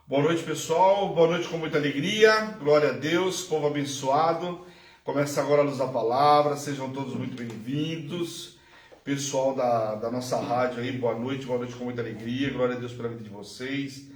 Boa noite, pessoal. Boa noite com muita alegria. Glória a Deus, povo abençoado. Começa agora a luz da palavra. Sejam todos muito bem-vindos. Pessoal da nossa rádio aí, boa noite com muita alegria. Glória a Deus pela vida de vocês.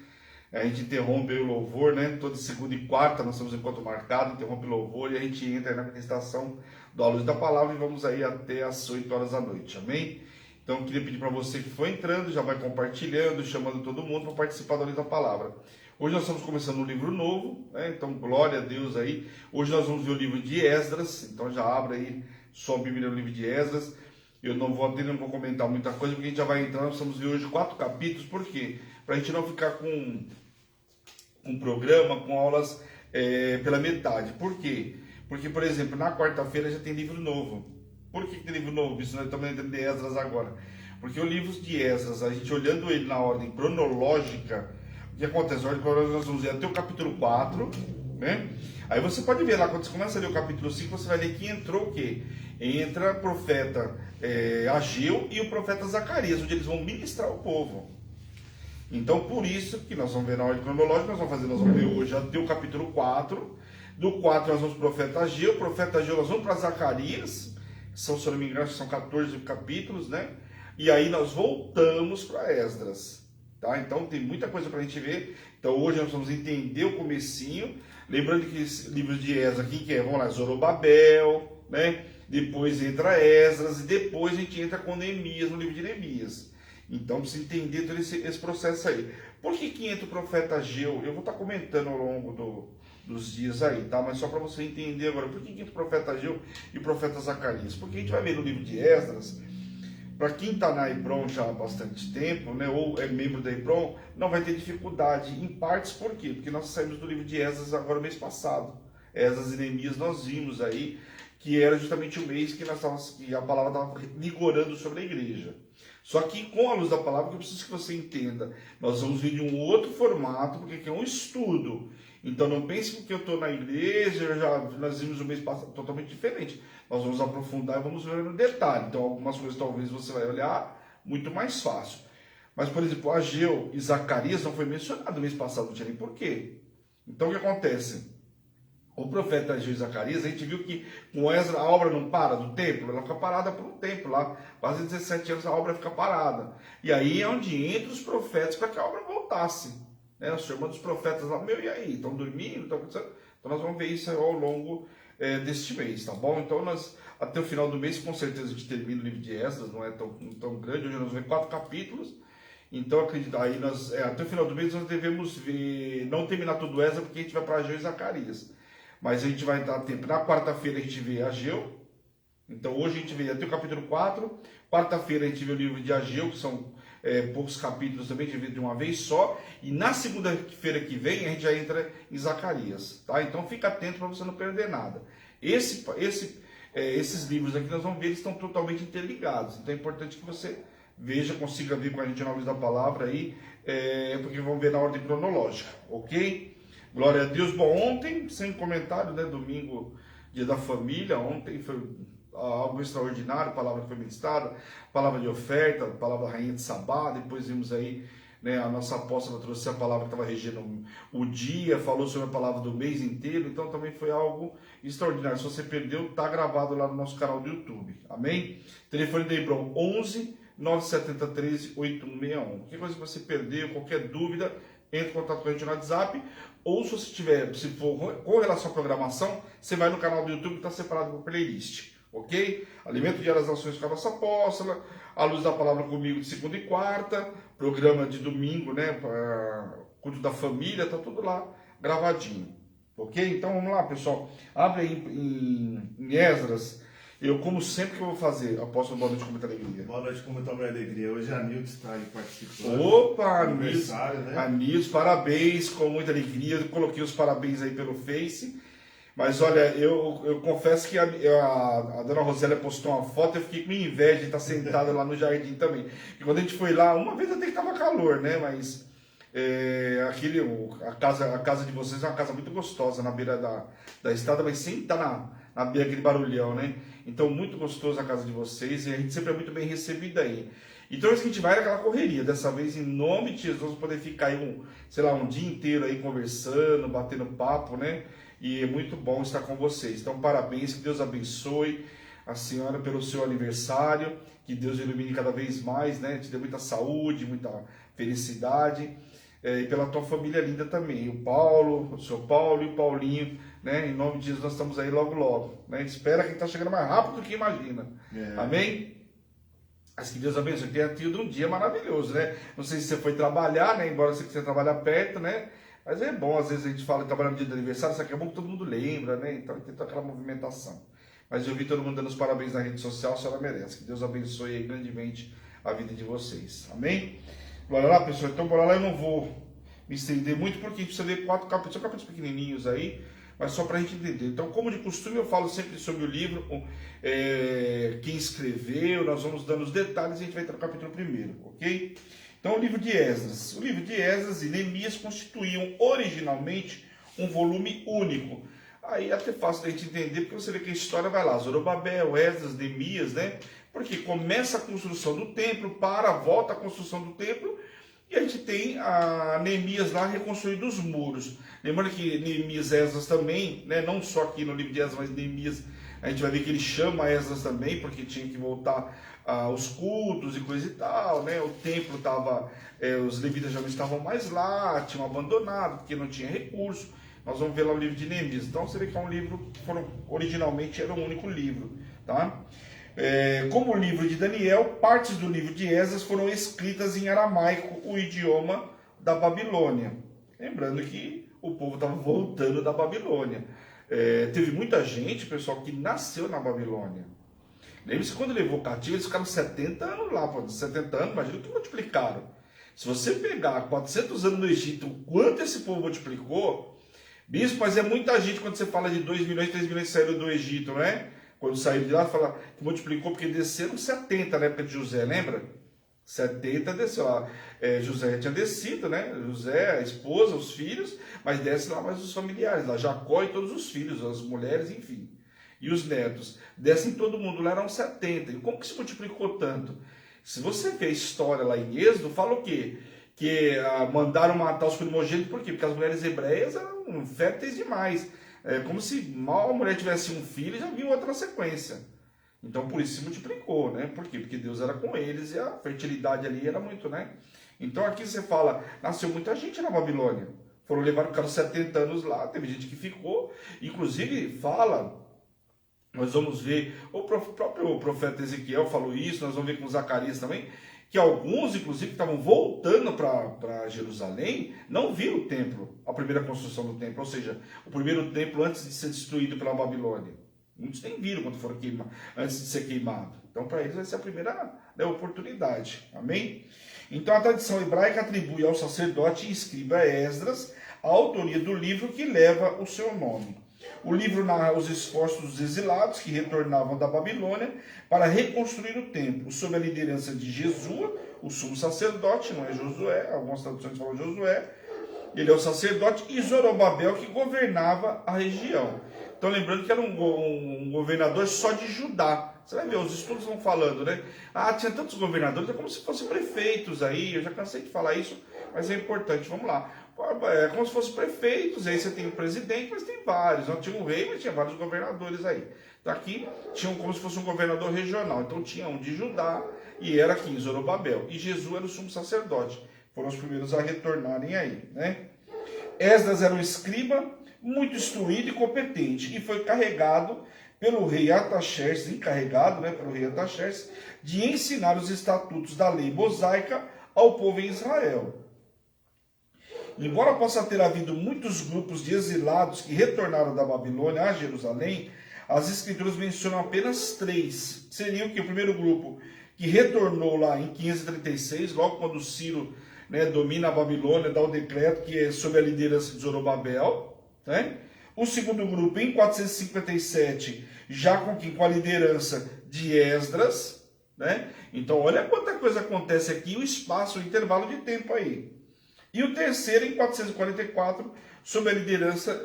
A gente interrompe o louvor, né? Toda segunda e quarta nós temos encontro marcado, interrompe o louvor e a gente entra na ministração da luz da palavra e vamos aí até às 8 horas da noite. Amém? Então eu queria pedir para você que for entrando, já vai compartilhando, chamando todo mundo para participar da luz da palavra. Hoje nós estamos começando um livro novo, né? Então glória a Deus aí. Hoje nós vamos ver o livro de Esdras, então já abre aí sua Bíblia no livro de Esdras. Eu não vou comentar muita coisa, porque a gente já vai entrar, nós vamos ver hoje 4 capítulos, por quê? Para a gente não ficar com um programa, com aulas pela metade. Por quê? Porque, por exemplo, na quarta-feira já tem livro novo. Por que tem livro novo? Isso nós estamos entrando de Esdras agora. Porque o livro de Esdras, a gente olhando ele na ordem cronológica, o que acontece? Na ordem cronológica nós vamos ver até o capítulo 4, né? Aí você pode ver lá, quando você começa a ler o capítulo 5, você vai ver que entrou o quê? Entra o profeta Ageu e o profeta Zacarias, onde eles vão ministrar o povo. Então, por isso que nós vamos ver na ordem cronológica, nós vamos ver hoje até o capítulo 4. Do 4 nós vamos para o profeta Ageu nós vamos para Zacarias, que são, se eu não me engano, são 14 capítulos, né? E aí nós voltamos para Esdras, tá? Então tem muita coisa para a gente ver. Então hoje nós vamos entender o comecinho, lembrando que esse livro de Esdras aqui, que é, vamos lá, Zorobabel, né? Depois entra Esdras e depois a gente entra com Neemias, no livro de Neemias. Então precisa entender todo esse processo aí. Por que entra o profeta Ageu? Eu vou estar comentando ao longo dos dias aí, tá? Mas só para você entender agora, por que entra o profeta Ageu e o profeta Zacarias? Porque a gente vai ver no livro de Esdras, para quem está na Hebron já há bastante tempo, né, ou é membro da Hebron, não vai ter dificuldade em partes. Por quê? Porque nós saímos do livro de Esdras agora mês passado. Esdras e Neemias nós vimos aí, que era justamente o mês que a palavra estava vigorando sobre a igreja. Só que com a luz da palavra, que eu preciso que você entenda, nós vamos vir de um outro formato, porque aqui é um estudo. Então não pense que eu estou na igreja, nós vimos o mês passado totalmente diferente. Nós vamos aprofundar e vamos ver no detalhe. Então algumas coisas talvez você vai olhar muito mais fácil. Mas, por exemplo, Ageu e Zacarias não foi mencionado no mês passado, não tinha nem porquê. Então o que acontece? O profeta Ageu e Zacarias, a gente viu que com Esdras a obra não para do templo, ela fica parada por um tempo lá, quase 17 anos a obra fica parada. E aí é onde entra os profetas para que a obra voltasse. Né? Chamando os profetas lá, e aí? Estão dormindo? Estão acontecendo? Então nós vamos ver isso ao longo deste mês, tá bom? Então nós, até o final do mês, com certeza a gente termina o livro de Esdras, não é tão grande, hoje nós vamos ver 4 capítulos. Então acredito, aí até o final do mês nós devemos ver, não terminar tudo Esdras, porque a gente vai para Ageu e Zacarias. Mas a gente vai dar tempo. Na quarta-feira a gente vê Ageu. Então hoje a gente vê até o capítulo 4. Quarta-feira a gente vê o livro de Ageu, que são poucos capítulos também, a gente vê de uma vez só. E na segunda-feira que vem a gente já entra em Zacarias. Tá? Então fica atento para você não perder nada. Esses livros aqui nós vamos ver, eles estão totalmente interligados. Então é importante que você veja, consiga ver com a gente na luz da palavra aí, porque vamos ver na ordem cronológica, ok? Glória a Deus. Bom, ontem, sem comentário, né? Domingo, dia da família, ontem foi algo extraordinário, palavra que foi ministrada, palavra de oferta, palavra da rainha de Sabá, depois vimos aí, né, a nossa apóstola trouxe a palavra que estava regendo o dia, falou sobre a palavra do mês inteiro, então também foi algo extraordinário. Se você perdeu, está gravado lá no nosso canal do YouTube, amém? Telefone da Hebron, 11 97013 8161. Qualquer coisa que você perdeu, qualquer dúvida, entre em contato com a gente no WhatsApp, ou se for com relação à programação, você vai no canal do YouTube que está separado por playlist, ok? Alimento Diário das Nações com a nossa apóstola, a luz da palavra comigo de segunda e quarta, programa de domingo, né, culto da família, tá tudo lá gravadinho, ok? Então vamos lá, pessoal, abre aí em Esdras. Eu, como sempre que eu vou fazer, apóstolo, boa noite com muita alegria. Boa noite com muita alegria. Hoje a Nilton está aí participando. Opa, aniversário, né? Nilton, parabéns, com muita alegria. Eu coloquei os parabéns aí pelo Face. Mas olha, eu confesso que a dona Rosélia postou uma foto, eu fiquei com inveja de estar sentada lá no jardim também. E quando a gente foi lá, uma vez até que estava calor, né? Mas a casa de vocês é uma casa muito gostosa na beira da estrada, mas sem estar na beira aquele barulhão, né? Então, muito gostoso a casa de vocês e a gente sempre é muito bem recebido aí. Então a gente vai naquela correria. Dessa vez, em nome de Jesus, poder ficar aí um dia inteiro aí conversando, batendo papo, né? E é muito bom estar com vocês. Então, parabéns, que Deus abençoe a senhora pelo seu aniversário, que Deus ilumine cada vez mais, né? Te dê muita saúde, muita felicidade, e pela tua família linda também, o Paulo, o seu Paulo e o Paulinho, né? Em nome de Jesus, nós estamos aí logo, logo, né? Espera que está chegando mais rápido do que imagina. Amém? Mas que Deus abençoe, que tenha tido um dia maravilhoso, né? Não sei se você foi trabalhar, né? Embora você quiser trabalhar perto, né? Mas é bom, às vezes a gente fala de trabalhar no dia do aniversário, só que é bom que todo mundo lembra, né? Então tem toda aquela movimentação. Mas eu vi todo mundo dando os parabéns na rede social, a senhora merece. Que Deus abençoe aí grandemente a vida de vocês. Amém? Bora lá, pessoal. Então bora lá, eu não vou me estender muito, porque a gente precisa ler 4 capítulos, são capítulos pequenininhos aí, mas só para a gente entender. Então, como de costume, eu falo sempre sobre o livro, quem escreveu, nós vamos dando os detalhes e a gente vai entrar no capítulo 1, ok? Então, o livro de Esdras. O livro de Esdras e Neemias constituíam originalmente um volume único. Aí é até fácil da gente entender, porque você vê que a história vai lá, Zorobabel, Esdras, Neemias, né? Porque começa a construção do templo, volta a construção do templo, e a gente tem a Neemias lá reconstruindo os muros. Lembrando que Neemias e Esdras também, né? Não só aqui no livro de Esdras, mas Neemias, a gente vai ver que ele chama Esdras também, porque tinha que voltar aos cultos e coisa e tal, né? O templo estava, os levitas já não estavam mais lá, tinham abandonado, porque não tinha recurso. Nós vamos ver lá o livro de Neemias. Então você vê que é um livro que originalmente era um único livro, tá? Como o livro de Daniel, partes do livro de Esdras foram escritas em aramaico, o idioma da Babilônia. Lembrando que o povo estava voltando da Babilônia. Teve muita gente, pessoal, que nasceu na Babilônia. Lembre-se, quando levou cativo, eles ficaram 70 anos lá, 70 anos, imagina o que multiplicaram. Se você pegar 400 anos no Egito, o quanto esse povo multiplicou, bispo, mas é muita gente quando você fala de 2 milhões, 3 milhões que saíram do Egito, né? Quando saíram de lá, fala que multiplicou porque desceram 70 na época de José, lembra? 70 desceu lá. José tinha descido, né? José, a esposa, os filhos, mas desce lá mais os familiares, lá Jacó e todos os filhos, as mulheres, enfim. E os netos. Descem todo mundo, lá eram 70. E como que se multiplicou tanto? Se você vê a história lá em Êxodo, fala o quê? Que mandaram matar os primogênitos, por quê? Porque as mulheres hebreias eram férteis demais. Como se mal a mulher tivesse um filho e já vinha outra na sequência. Então por isso se multiplicou, né? Por quê? Porque Deus era com eles e a fertilidade ali era muito, né? Então aqui você fala, nasceu muita gente na Babilônia. Foram levar o cara 70 anos lá, teve gente que ficou. Inclusive fala, nós vamos ver, o próprio profeta Ezequiel falou isso, nós vamos ver com Zacarias também, que alguns, inclusive, que estavam voltando para Jerusalém, não viram o templo, a primeira construção do templo, ou seja, o primeiro templo antes de ser destruído pela Babilônia. Muitos nem viram quando foram queimados, antes de ser queimado. Então, para eles vai ser a primeira oportunidade. Amém? Então, a tradição hebraica atribui ao sacerdote e escriba Esdras a autoria do livro que leva o seu nome. O livro narra os esforços dos exilados que retornavam da Babilônia para reconstruir o templo, sob a liderança de Jesua, o sumo sacerdote, não é Josué, algumas traduções falam Josué, ele é o sacerdote, e Zorobabel, que governava a região. Então, lembrando que era um governador só de Judá. Você vai ver, os estudos vão falando, né? Tinha tantos governadores, é como se fossem prefeitos aí, eu já cansei de falar isso, mas é importante, vamos lá. É como se fossem prefeitos, aí você tem o presidente, mas tem vários. Não tinha um rei, mas tinha vários governadores aí. Então aqui tinha como se fosse um governador regional. Então tinha um de Judá e era aqui em Zorobabel. E Jesus era o sumo sacerdote. Foram os primeiros a retornarem aí, né? Esdras era um escriba muito instruído e competente e foi carregado pelo rei Artaxerxes, encarregado, né, pelo rei Artaxerxes, de ensinar os estatutos da lei mosaica ao povo em Israel. Embora possa ter havido muitos grupos de exilados que retornaram da Babilônia a Jerusalém, as escrituras mencionam apenas 3. Seria o que? O primeiro grupo que retornou lá em 536, logo quando Ciro, né, domina a Babilônia, dá o decreto que é sob a liderança de Zorobabel, né? O segundo grupo em 457, já com a liderança de Esdras, né? Então olha quanta coisa acontece aqui, o espaço, o intervalo de tempo aí. E o terceiro em 444, sob a liderança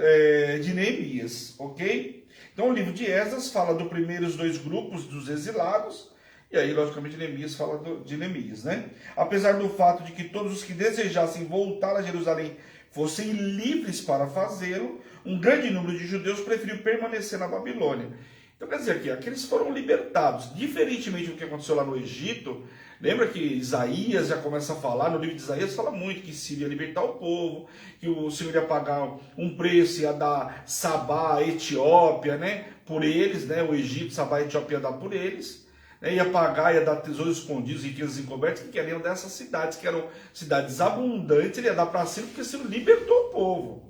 de Neemias, ok? Então o livro de Esdras fala dos primeiros 2 grupos dos exilados, E aí, logicamente, Neemias fala de Neemias, né? Apesar do fato de que todos os que desejassem voltar a Jerusalém fossem livres para fazê-lo, um grande número de judeus preferiu permanecer na Babilônia. Então, quer dizer, que eles foram libertados. Diferentemente do que aconteceu lá no Egito, lembra que Isaías já começa a falar, no livro de Isaías fala muito que Ciro ia libertar o povo, que o Senhor ia pagar um preço, ia dar Sabá, Etiópia, né, por eles, né, o Egito, Sabá, Etiópia ia dar por eles, né, ia pagar, ia dar tesouros escondidos e riquezas encobertas, que queriam dessas cidades, que eram cidades abundantes, ele ia dar para Ciro, porque Ciro libertou o povo.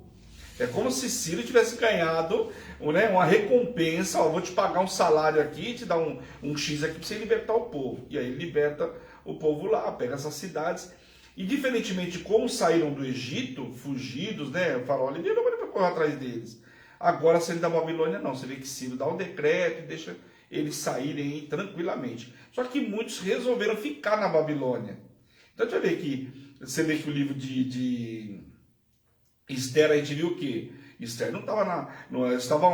É como se Ciro tivesse ganhado, né, uma recompensa, ó, vou te pagar um salário aqui, te dar um X aqui para você libertar o povo. E aí ele liberta o povo lá, pega essas cidades. E diferentemente de como saíram do Egito, fugidos, né, o faraó liberou para correr atrás deles. Agora saindo da Babilônia não, você vê que Ciro dá um decreto e deixa eles saírem tranquilamente. Só que muitos resolveram ficar na Babilônia. Então você vê que o livro de Esther, a gente viu o quê? Esther não estava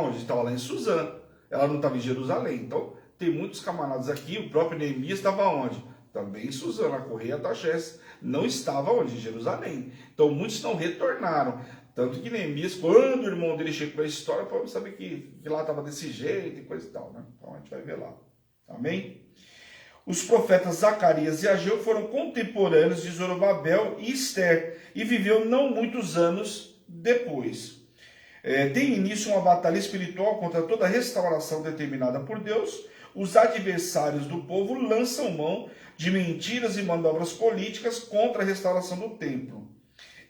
onde? Estava lá em Suzã. Ela não estava em Jerusalém. Então, tem muitos camaradas aqui. O próprio Neemias estava onde? Também em Suzã, na Correia Taxés. Não estava onde? Em Jerusalém. Então, muitos não retornaram. Tanto que Neemias, quando o irmão dele chega para a história, para saber que lá estava desse jeito e coisa e tal, né? Então, a gente vai ver lá. Amém? Os profetas Zacarias e Ageu foram contemporâneos de Zorobabel e Esther, e viveu não muitos anos depois. Tem início uma batalha espiritual contra toda restauração determinada por Deus. Os adversários do povo lançam mão de mentiras e manobras políticas contra a restauração do templo.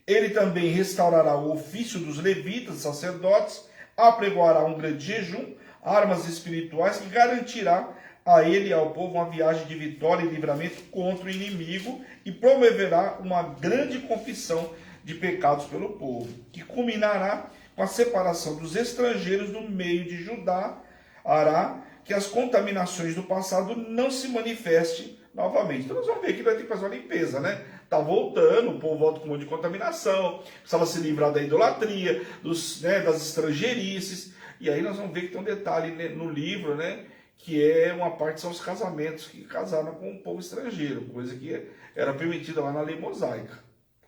Ele também restaurará o ofício dos levitas, sacerdotes, apregoará um grande jejum, armas espirituais que garantirá a ele e ao povo uma viagem de vitória e livramento contra o inimigo e promoverá uma grande confissão de pecados pelo povo, que culminará com a separação dos estrangeiros do meio de Judá, hará que as contaminações do passado não se manifestem novamente. Então nós vamos ver que vai ter que fazer uma limpeza, né? Está voltando, o povo volta com um monte de contaminação, precisava se livrar da idolatria, das estrangeirices, e aí nós vamos ver que tem um detalhe, né, no livro, né? Que é uma parte são os casamentos que casaram com o povo estrangeiro, coisa que era permitida lá na lei mosaica.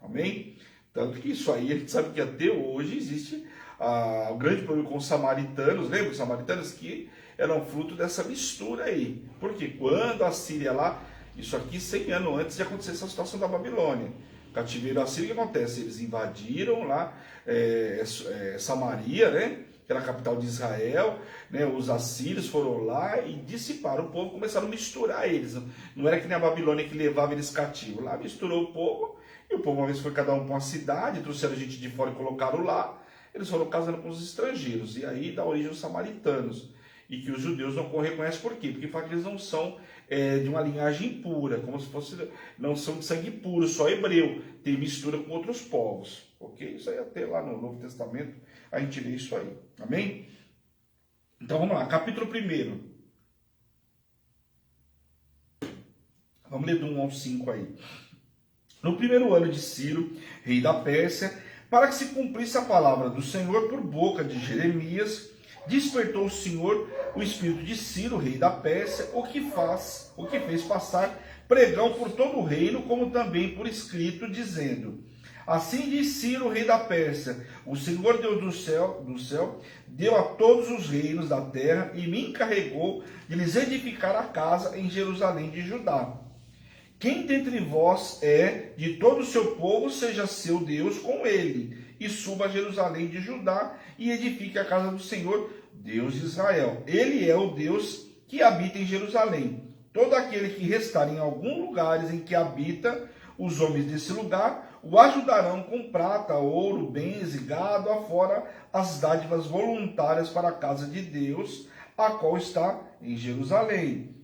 Amém? Tanto que isso aí a gente sabe que até hoje existe o grande problema com os samaritanos, lembra os samaritanos que eram fruto dessa mistura aí. Porque quando a Síria lá, isso aqui 100 anos antes de acontecer essa situação da Babilônia, cativeiro assírio, o que acontece? Eles invadiram lá Samaria, né? Que era a capital de Israel, né? Os assírios foram lá e dissiparam o povo, começaram a misturar eles. Não era que nem a Babilônia que levava eles cativos. Lá misturou o povo, e o povo uma vez foi cada um para uma cidade, trouxeram gente de fora e colocaram lá, eles foram casando com os estrangeiros, e aí dá origem aos samaritanos. E que os judeus não reconhecem por quê? Porque falam que eles não são de uma linhagem pura, como se fosse, não são de sangue puro, só hebreu, tem mistura com outros povos. Ok? Isso aí até lá no Novo Testamento a gente lê isso aí. Amém? Então vamos lá, capítulo 1. Vamos ler do 1 ao 5 aí. No primeiro ano de Ciro, rei da Pérsia, para que se cumprisse a palavra do Senhor por boca de Jeremias, despertou o Senhor o espírito de Ciro, rei da Pérsia, o que fez passar pregão por todo o reino, como também por escrito, dizendo: assim diz Ciro, rei da Pérsia: o Senhor Deus do céu deu a todos os reinos da terra e me encarregou de lhes edificar a casa em Jerusalém de Judá. Quem dentre vós é de todo o seu povo, seja seu Deus com ele, e suba a Jerusalém de Judá e edifique a casa do Senhor, Deus de Israel. Ele é o Deus que habita em Jerusalém. Todo aquele que restar em algum lugar em que habita, os homens desse lugar o ajudarão com prata, ouro, bens e gado, afora as dádivas voluntárias para a casa de Deus, a qual está em Jerusalém.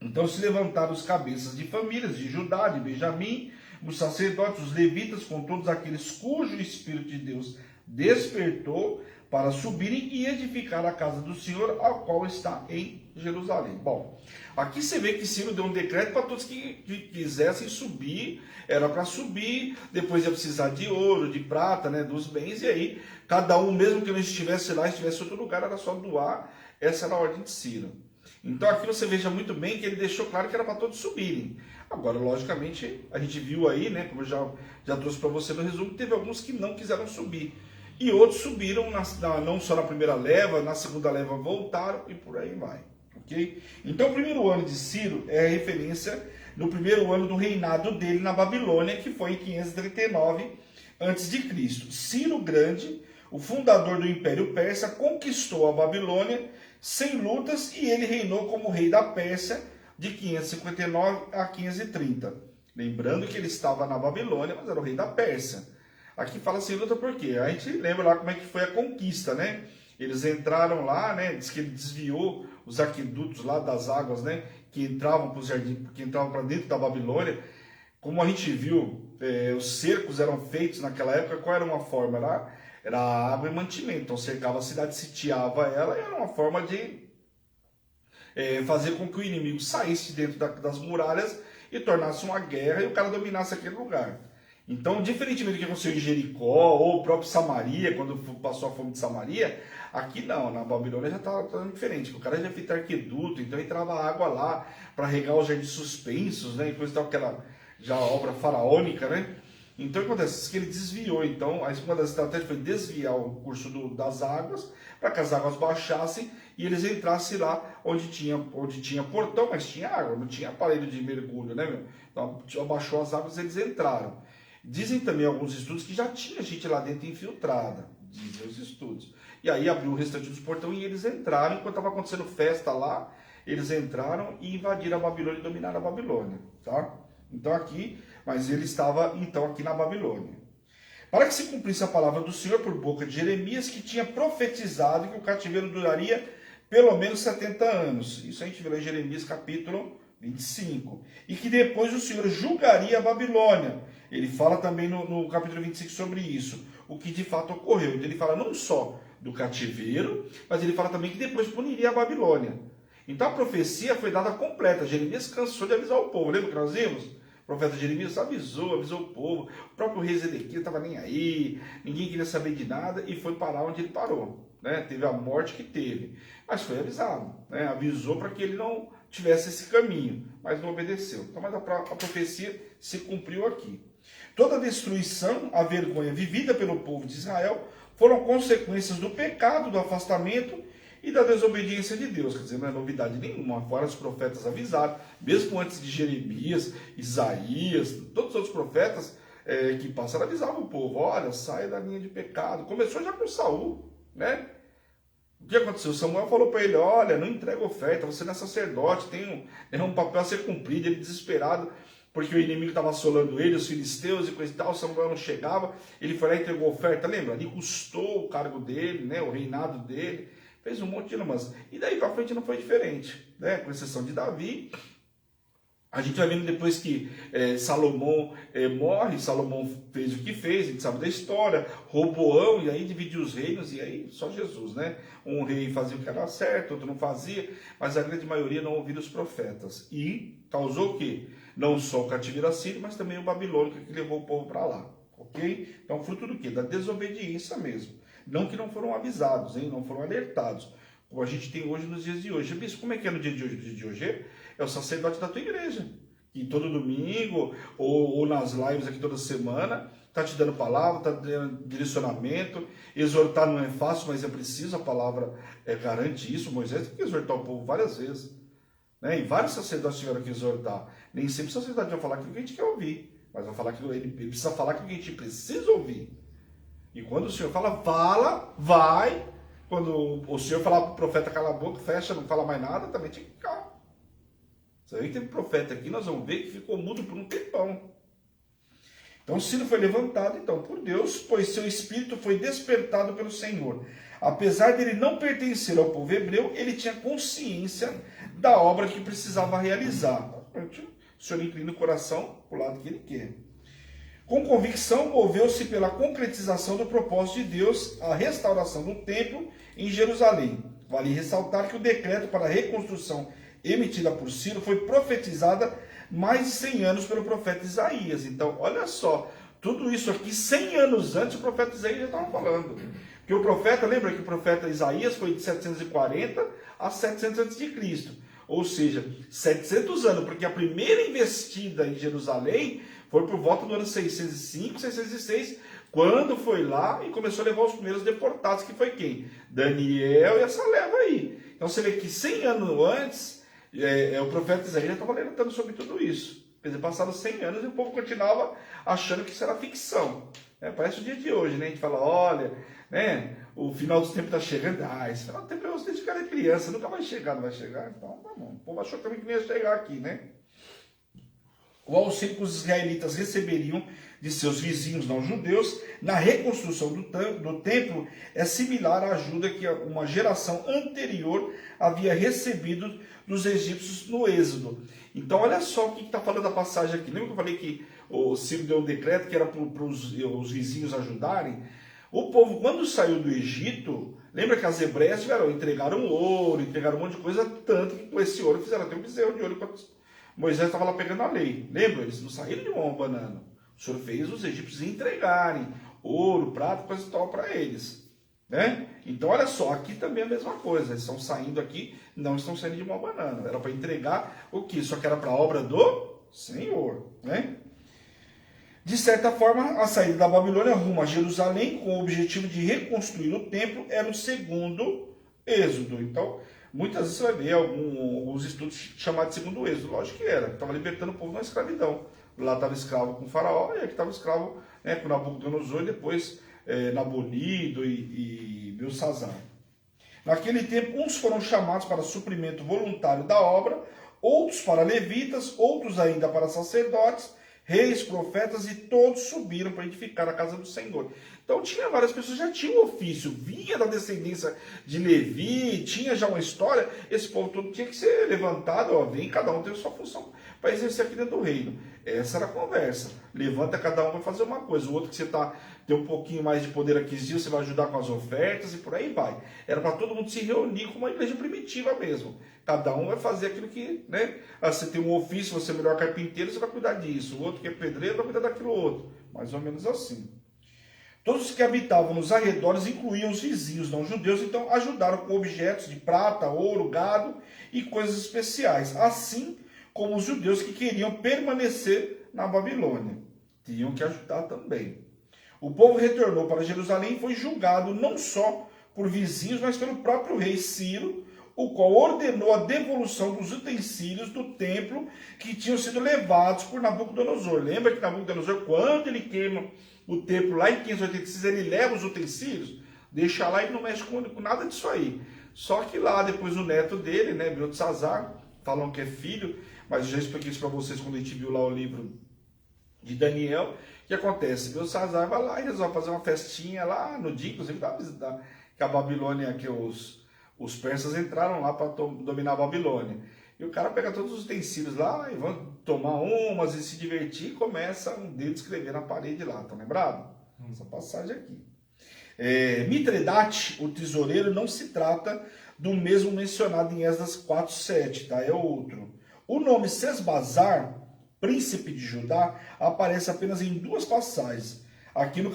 Então se levantaram os cabeças de famílias de Judá, de Benjamim, os sacerdotes, os levitas, com todos aqueles cujo Espírito de Deus despertou, para subirem e edificar a casa do Senhor, a qual está em Jerusalém. Bom, aqui você vê que Ciro deu um decreto para todos que quisessem subir, era para subir, depois ia precisar de ouro, de prata, né, dos bens, e aí cada um, mesmo que não estivesse lá, estivesse em outro lugar, era só doar. Essa era a ordem de Ciro. Então aqui você veja muito bem que ele deixou claro que era para todos subirem. Agora, logicamente, a gente viu aí, né, como eu já trouxe para você no resumo, teve alguns que não quiseram subir. E outros subiram, não só na primeira leva, na segunda leva voltaram e por aí vai. Okay? Então o primeiro ano de Ciro é a referência no primeiro ano do reinado dele na Babilônia, que foi em 539 a.C. Ciro Grande, o fundador do Império Persa, conquistou a Babilônia sem lutas e ele reinou como rei da Pérsia de 559 a 530. Lembrando que ele estava na Babilônia, mas era o rei da Pérsia. Aqui fala sem luta por quê? A gente lembra lá como é que foi a conquista, né? Eles entraram lá, né? Diz que ele desviou os aquedutos lá das águas, né? Que entravam para o jardim, que entravam para dentro da Babilônia. Como a gente viu, os cercos eram feitos naquela época, qual era uma forma? Era água e mantimento. Então cercava a cidade, sitiava ela, e era uma forma de fazer com que o inimigo saísse dentro das muralhas e tornasse uma guerra e o cara dominasse aquele lugar. Então, diferentemente do que aconteceu em Jericó ou o próprio Samaria, quando passou a fome de Samaria, aqui não, na Babilônia já estava diferente. O cara já fez arqueduto, então entrava água lá para regar os jardins suspensos, né? Depois estava aquela já obra faraônica, né? Então o que acontece? Que ele desviou. Então, uma das estratégias foi desviar o curso das águas para que as águas baixassem e eles entrassem lá onde tinha portão, mas tinha água, não tinha aparelho de mergulho, né, meu? Então abaixou as águas e eles entraram. Dizem também alguns estudos que já tinha gente lá dentro infiltrada, dizem os estudos. E aí abriu o restante dos portões e eles entraram, enquanto estava acontecendo festa lá, eles entraram e invadiram a Babilônia e dominaram a Babilônia, tá? Então aqui, mas ele estava então aqui na Babilônia. Para que se cumprisse a palavra do Senhor por boca de Jeremias, que tinha profetizado que o cativeiro duraria pelo menos 70 anos. Isso a gente vê lá em Jeremias capítulo 25. E que depois o Senhor julgaria a Babilônia. Ele fala também no capítulo 25 sobre isso, o que de fato ocorreu. Então ele fala não só do cativeiro, mas ele fala também que depois puniria a Babilônia. Então a profecia foi dada completa. Jeremias cansou de avisar o povo. Lembra que nós vimos? O profeta Jeremias avisou o povo. O próprio rei Zedequias não estava nem aí, ninguém queria saber de nada e foi parar onde ele parou. Né? Teve a morte que teve, mas foi avisado. Né? Avisou para que ele não tivesse esse caminho, mas não obedeceu. Então, mas a profecia se cumpriu aqui. Toda a destruição, a vergonha vivida pelo povo de Israel foram consequências do pecado, do afastamento e da desobediência de Deus. Quer dizer, não é novidade nenhuma. Fora os profetas avisaram, mesmo antes de Jeremias, Isaías, todos os outros profetas que passaram avisavam o povo, olha, saia da linha de pecado. Começou já com Saul, né? O que aconteceu? Samuel falou para ele, olha, não entrega oferta, você não é sacerdote, tem um papel a ser cumprido. Ele desesperado, porque o inimigo estava assolando ele, os filisteus e coisa e tal, Samuel não chegava, ele foi lá e entregou oferta, lembra? Ali custou o cargo dele, né, o reinado dele, fez um monte de numas. E daí para frente não foi diferente, né? Com exceção de Davi. A gente vai vendo depois que Salomão morre, Salomão fez o que fez, a gente sabe da história, Roboão, e aí dividiu os reinos, e aí só Jesus, né? Um rei fazia o que era certo, outro não fazia, mas a grande maioria não ouvia os profetas. E causou o quê? Não só o cativeiro assírio, mas também o babilônico que levou o povo para lá, ok? Então, fruto do quê? Da desobediência mesmo. Não que não foram avisados, hein? Não foram alertados, como a gente tem hoje nos dias de hoje. Bispo, como é que é no dia de hoje? No dia de hoje é o sacerdote da tua igreja, que todo domingo ou nas lives aqui toda semana está te dando palavra, está dando direcionamento. Exortar não é fácil, mas é preciso, a palavra garante isso. Moisés tem que exortar o povo várias vezes, né? E vários sacerdotes tiveram que exortar. Nem sempre o sacerdote vai falar aquilo que a gente quer ouvir, mas vai falar aquilo, ele precisa falar aquilo que a gente precisa ouvir. E quando o Senhor fala, vai. Quando o Senhor falar para o profeta, cala a boca, fecha, não fala mais nada, também tinha que ficar. Você vê que teve profeta aqui, nós vamos ver que ficou mudo por um tempão. Então Ciro foi levantado então por Deus, pois seu espírito foi despertado pelo Senhor. Apesar dele não pertencer ao povo hebreu, ele tinha consciência da obra que precisava realizar. O Senhor inclina o coração para o lado que ele quer. Com convicção, moveu-se pela concretização do propósito de Deus, a restauração do templo em Jerusalém. Vale ressaltar que o decreto para a reconstrução emitida por Ciro foi profetizada mais de 100 anos pelo profeta Isaías. Então, olha só, tudo isso aqui 100 anos antes o profeta Isaías já estava falando. Porque o profeta, lembra que o profeta Isaías foi de 740 a 700 a.C. Ou seja, 700 anos, porque a primeira investida em Jerusalém foi por volta do ano 605, 606, quando foi lá e começou a levar os primeiros deportados, que foi quem? Daniel e essa leva aí. Então você vê que 100 anos antes, o profeta Isaías estava alertando sobre tudo isso. Quer dizer, passaram 100 anos e o povo continuava achando que isso era ficção. Parece o dia de hoje, né? A gente fala, olha, né? O final dos tempos está chegando. Esse final do tempo é você de cara criança, nunca vai chegar, não vai chegar. Então, tá bom. O povo achou também que não ia chegar aqui, né? O auxílio que os israelitas receberiam de seus vizinhos não judeus na reconstrução do templo é similar à ajuda que uma geração anterior havia recebido dos egípcios no Êxodo. Então, olha só o que está falando a passagem aqui. Lembra que eu falei que o Ciro deu um decreto que era para os vizinhos ajudarem? O povo, quando saiu do Egito, lembra que as hebreias entregaram ouro, entregaram um monte de coisa, tanto que com esse ouro fizeram até um bezerro de ouro quando Moisés estava lá pegando a lei. Lembra? Eles não saíram de mão abanando. O Senhor fez os egípcios entregarem ouro, prata, coisa e tal para eles. Né? Então, olha só, aqui também é a mesma coisa. Eles estão saindo aqui, não estão saindo de mão banana. Era para entregar o quê? Só que era para a obra do Senhor. Né? De certa forma, a saída da Babilônia rumo a Jerusalém, com o objetivo de reconstruir o templo, era o segundo êxodo. Então, muitas vezes você vai ver alguns estudos chamados de segundo êxodo. Lógico que era, estava libertando o povo da escravidão. Lá estava escravo com o faraó, e aqui estava escravo, né, com Nabucodonosor, e depois Nabonido e Belsazar. Naquele tempo, uns foram chamados para suprimento voluntário da obra, outros para levitas, outros ainda para sacerdotes, reis, profetas, e todos subiram para edificar a casa do Senhor. Então tinha várias pessoas, já tinham ofício, vinha da descendência de Levi, tinha já uma história, esse povo todo tinha que ser levantado, vem, cada um tem a sua função para exercer aqui dentro do reino. Essa era a conversa. Levanta, cada um vai fazer uma coisa, o outro que você tem um pouquinho mais de poder aquisitivo, você vai ajudar com as ofertas e por aí vai. Era para todo mundo se reunir como uma igreja primitiva mesmo. Cada um vai fazer aquilo que, né? Você tem um ofício, você é o melhor carpinteiro, você vai cuidar disso. O outro que é pedreiro vai cuidar daquilo outro. Mais ou menos assim. Todos os que habitavam nos arredores incluíam os vizinhos não judeus, então ajudaram com objetos de prata, ouro, gado e coisas especiais. Assim como os judeus que queriam permanecer na Babilônia. Tinham que ajudar também. O povo retornou para Jerusalém e foi julgado não só por vizinhos, mas pelo próprio rei Ciro, o qual ordenou a devolução dos utensílios do templo que tinham sido levados por Nabucodonosor. Lembra que Nabucodonosor, quando ele queima o templo lá em 586, ele leva os utensílios, deixa lá e não mexe com nada disso aí. Só que lá, depois o neto dele, né, Beltesazar, falam que é filho, mas eu já expliquei isso para vocês quando a gente viu lá o livro de Daniel. O que acontece? Beltesazar vai lá e resolve fazer uma festinha lá no dia, inclusive da visita que a Babilônia, que os persas entraram lá para dominar a Babilônia. E o cara pega todos os utensílios lá e vão tomar umas e se divertir, e começa um dedo escrever na parede lá. Estão lembrados? Essa passagem aqui. Mitredate, o tesoureiro, não se trata do mesmo mencionado em Esdras 4:7, tá? É outro. O nome Sesbazar, príncipe de Judá, aparece apenas em duas passagens. Aqui no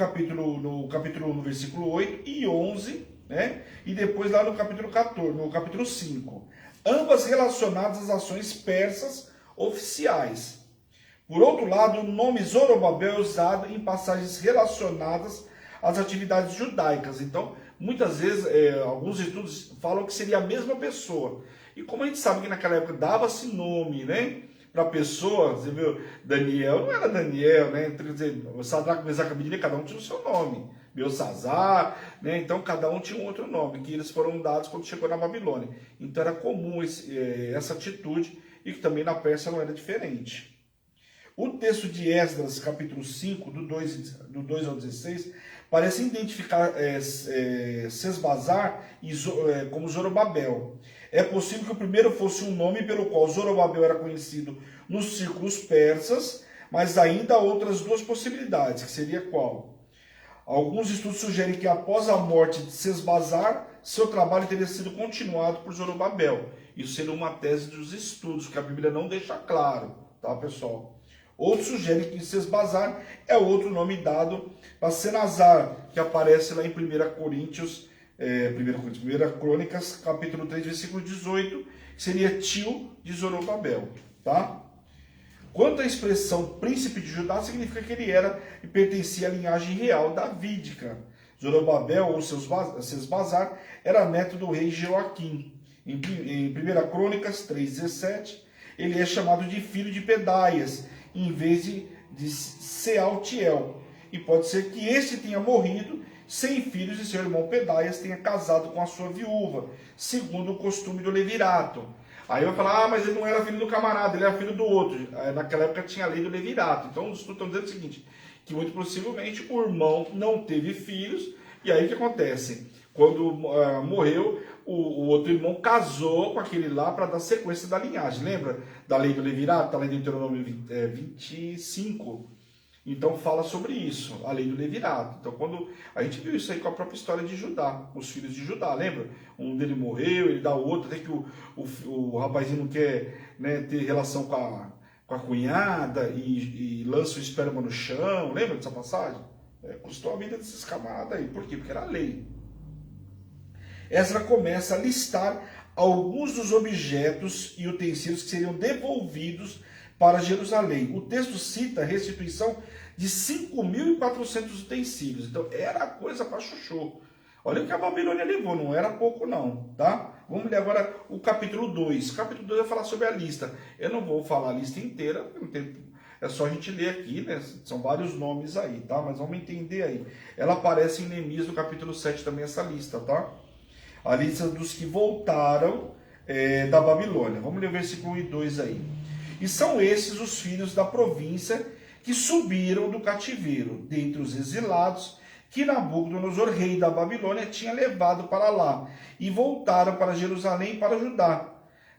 versículo 8 e 11, né? E depois lá no capítulo 14, no capítulo 5. Ambas relacionadas às ações persas oficiais. Por outro lado, o nome Zorobabel é usado em passagens relacionadas às atividades judaicas. Então, muitas vezes, alguns estudos falam que seria a mesma pessoa. E como a gente sabe que naquela época dava-se nome, né, para a pessoa, você viu, Daniel não era Daniel, né? Quer dizer, o Sadraque, Mesaque e Abednego, cada um tinha o seu nome. Belsazar, né? Então cada um tinha um outro nome, que eles foram dados quando chegou na Babilônia. Então era comum essa atitude, e que também na Pérsia não era diferente. O texto de Esdras, capítulo 5, do 2 ao 16, parece identificar Sesbazar como Zorobabel. É possível que o primeiro fosse um nome pelo qual Zorobabel era conhecido nos círculos persas, mas ainda há outras duas possibilidades, que seria qual? Alguns estudos sugerem que após a morte de Sesbazar, seu trabalho teria sido continuado por Zorobabel. Isso seria uma tese dos estudos, que a Bíblia não deixa claro, tá, pessoal? Outros sugerem que Sesbazar é outro nome dado para Senazar, que aparece lá em 1 Crônicas, capítulo 3, versículo 18, que seria tio de Zorobabel, tá? Quanto à expressão príncipe de Judá, significa que ele era e pertencia à linhagem real davídica. Zorobabel, ou Sesbazar, era neto do rei Joaquim. Em 1 Crônicas 3,17, ele é chamado de filho de Pedaias, em vez de Sealtiel. E pode ser que este tenha morrido sem filhos e seu irmão Pedaias tenha casado com a sua viúva, segundo o costume do levirato. Aí vai falar, mas ele não era filho do camarada, ele era filho do outro. Naquela época tinha a lei do levirato. Então os estudos estão dizendo o seguinte, que muito possivelmente o irmão não teve filhos, e aí o que acontece? Quando morreu, o outro irmão casou com aquele lá para dar sequência da linhagem. Lembra da lei do levirato? Está lá em Deuteronômio 25. Então fala sobre isso, a lei do levirato. Então quando a gente viu isso aí com a própria história de Judá, os filhos de Judá, lembra? Um dele morreu, ele dá o outro, até que o rapazinho não quer, né, ter relação com a cunhada e lança o esperma no chão, lembra dessa passagem? Custou a vida desses camaradas aí, por quê? Porque era lei. Ezra começa a listar alguns dos objetos e utensílios que seriam devolvidos para Jerusalém. O texto cita a restituição de 5.400 utensílios. Então, era coisa para chuchu. Olha o que a Babilônia levou, não era pouco não, tá? Vamos ler agora o capítulo 2. O capítulo 2 vai falar sobre a lista. Eu não vou falar a lista inteira, não tem, é só a gente ler aqui, né? São vários nomes aí, tá? Mas vamos entender aí. Ela aparece em Neemias no capítulo 7 também, essa lista, tá? A lista dos que voltaram da Babilônia. Vamos ler o versículo 1 e 2 aí. E são esses os filhos da província que subiram do cativeiro, dentre os exilados, que Nabucodonosor, rei da Babilônia, tinha levado para lá, e voltaram para Jerusalém e para Judá,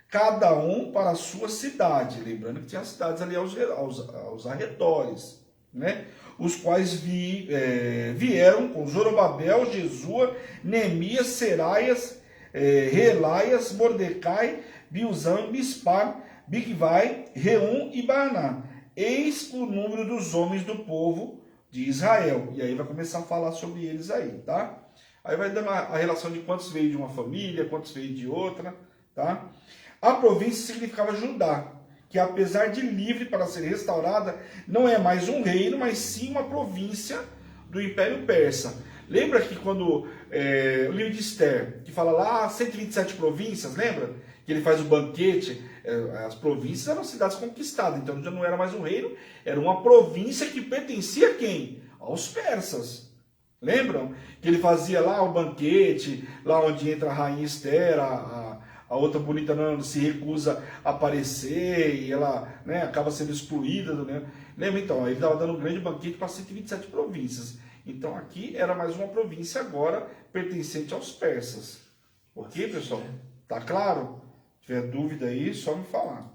cada um para a sua cidade. Lembrando que tinha cidades ali aos arredores, né? Os quais vieram com Zorobabel, Jesua, Neemias, Seraias, Relaias, Mordecai, Bilzão, Mispar, Bigvai, Reum e Baaná. Eis o número dos homens do povo de Israel. E aí vai começar a falar sobre eles aí, tá? Aí vai dando a relação de quantos veio de uma família, quantos veio de outra, tá? A província significava Judá, que apesar de livre para ser restaurada, não é mais um reino, mas sim uma província do Império Persa. Lembra que quando o livro de Esther, que fala lá 127 províncias, lembra? Que ele faz o banquete, as províncias eram cidades conquistadas, então já não era mais um reino, era uma província que pertencia a quem? Aos persas. Lembram? Que ele fazia lá o banquete, lá onde entra a rainha Esther, a outra bonita não se recusa a aparecer e ela, né, acaba sendo excluída. Né? Lembra então? Ele estava dando um grande banquete para 127 províncias. Então aqui era mais uma província agora pertencente aos persas. Ok, pessoal? Tá claro? Se tiver dúvida aí, só me falar.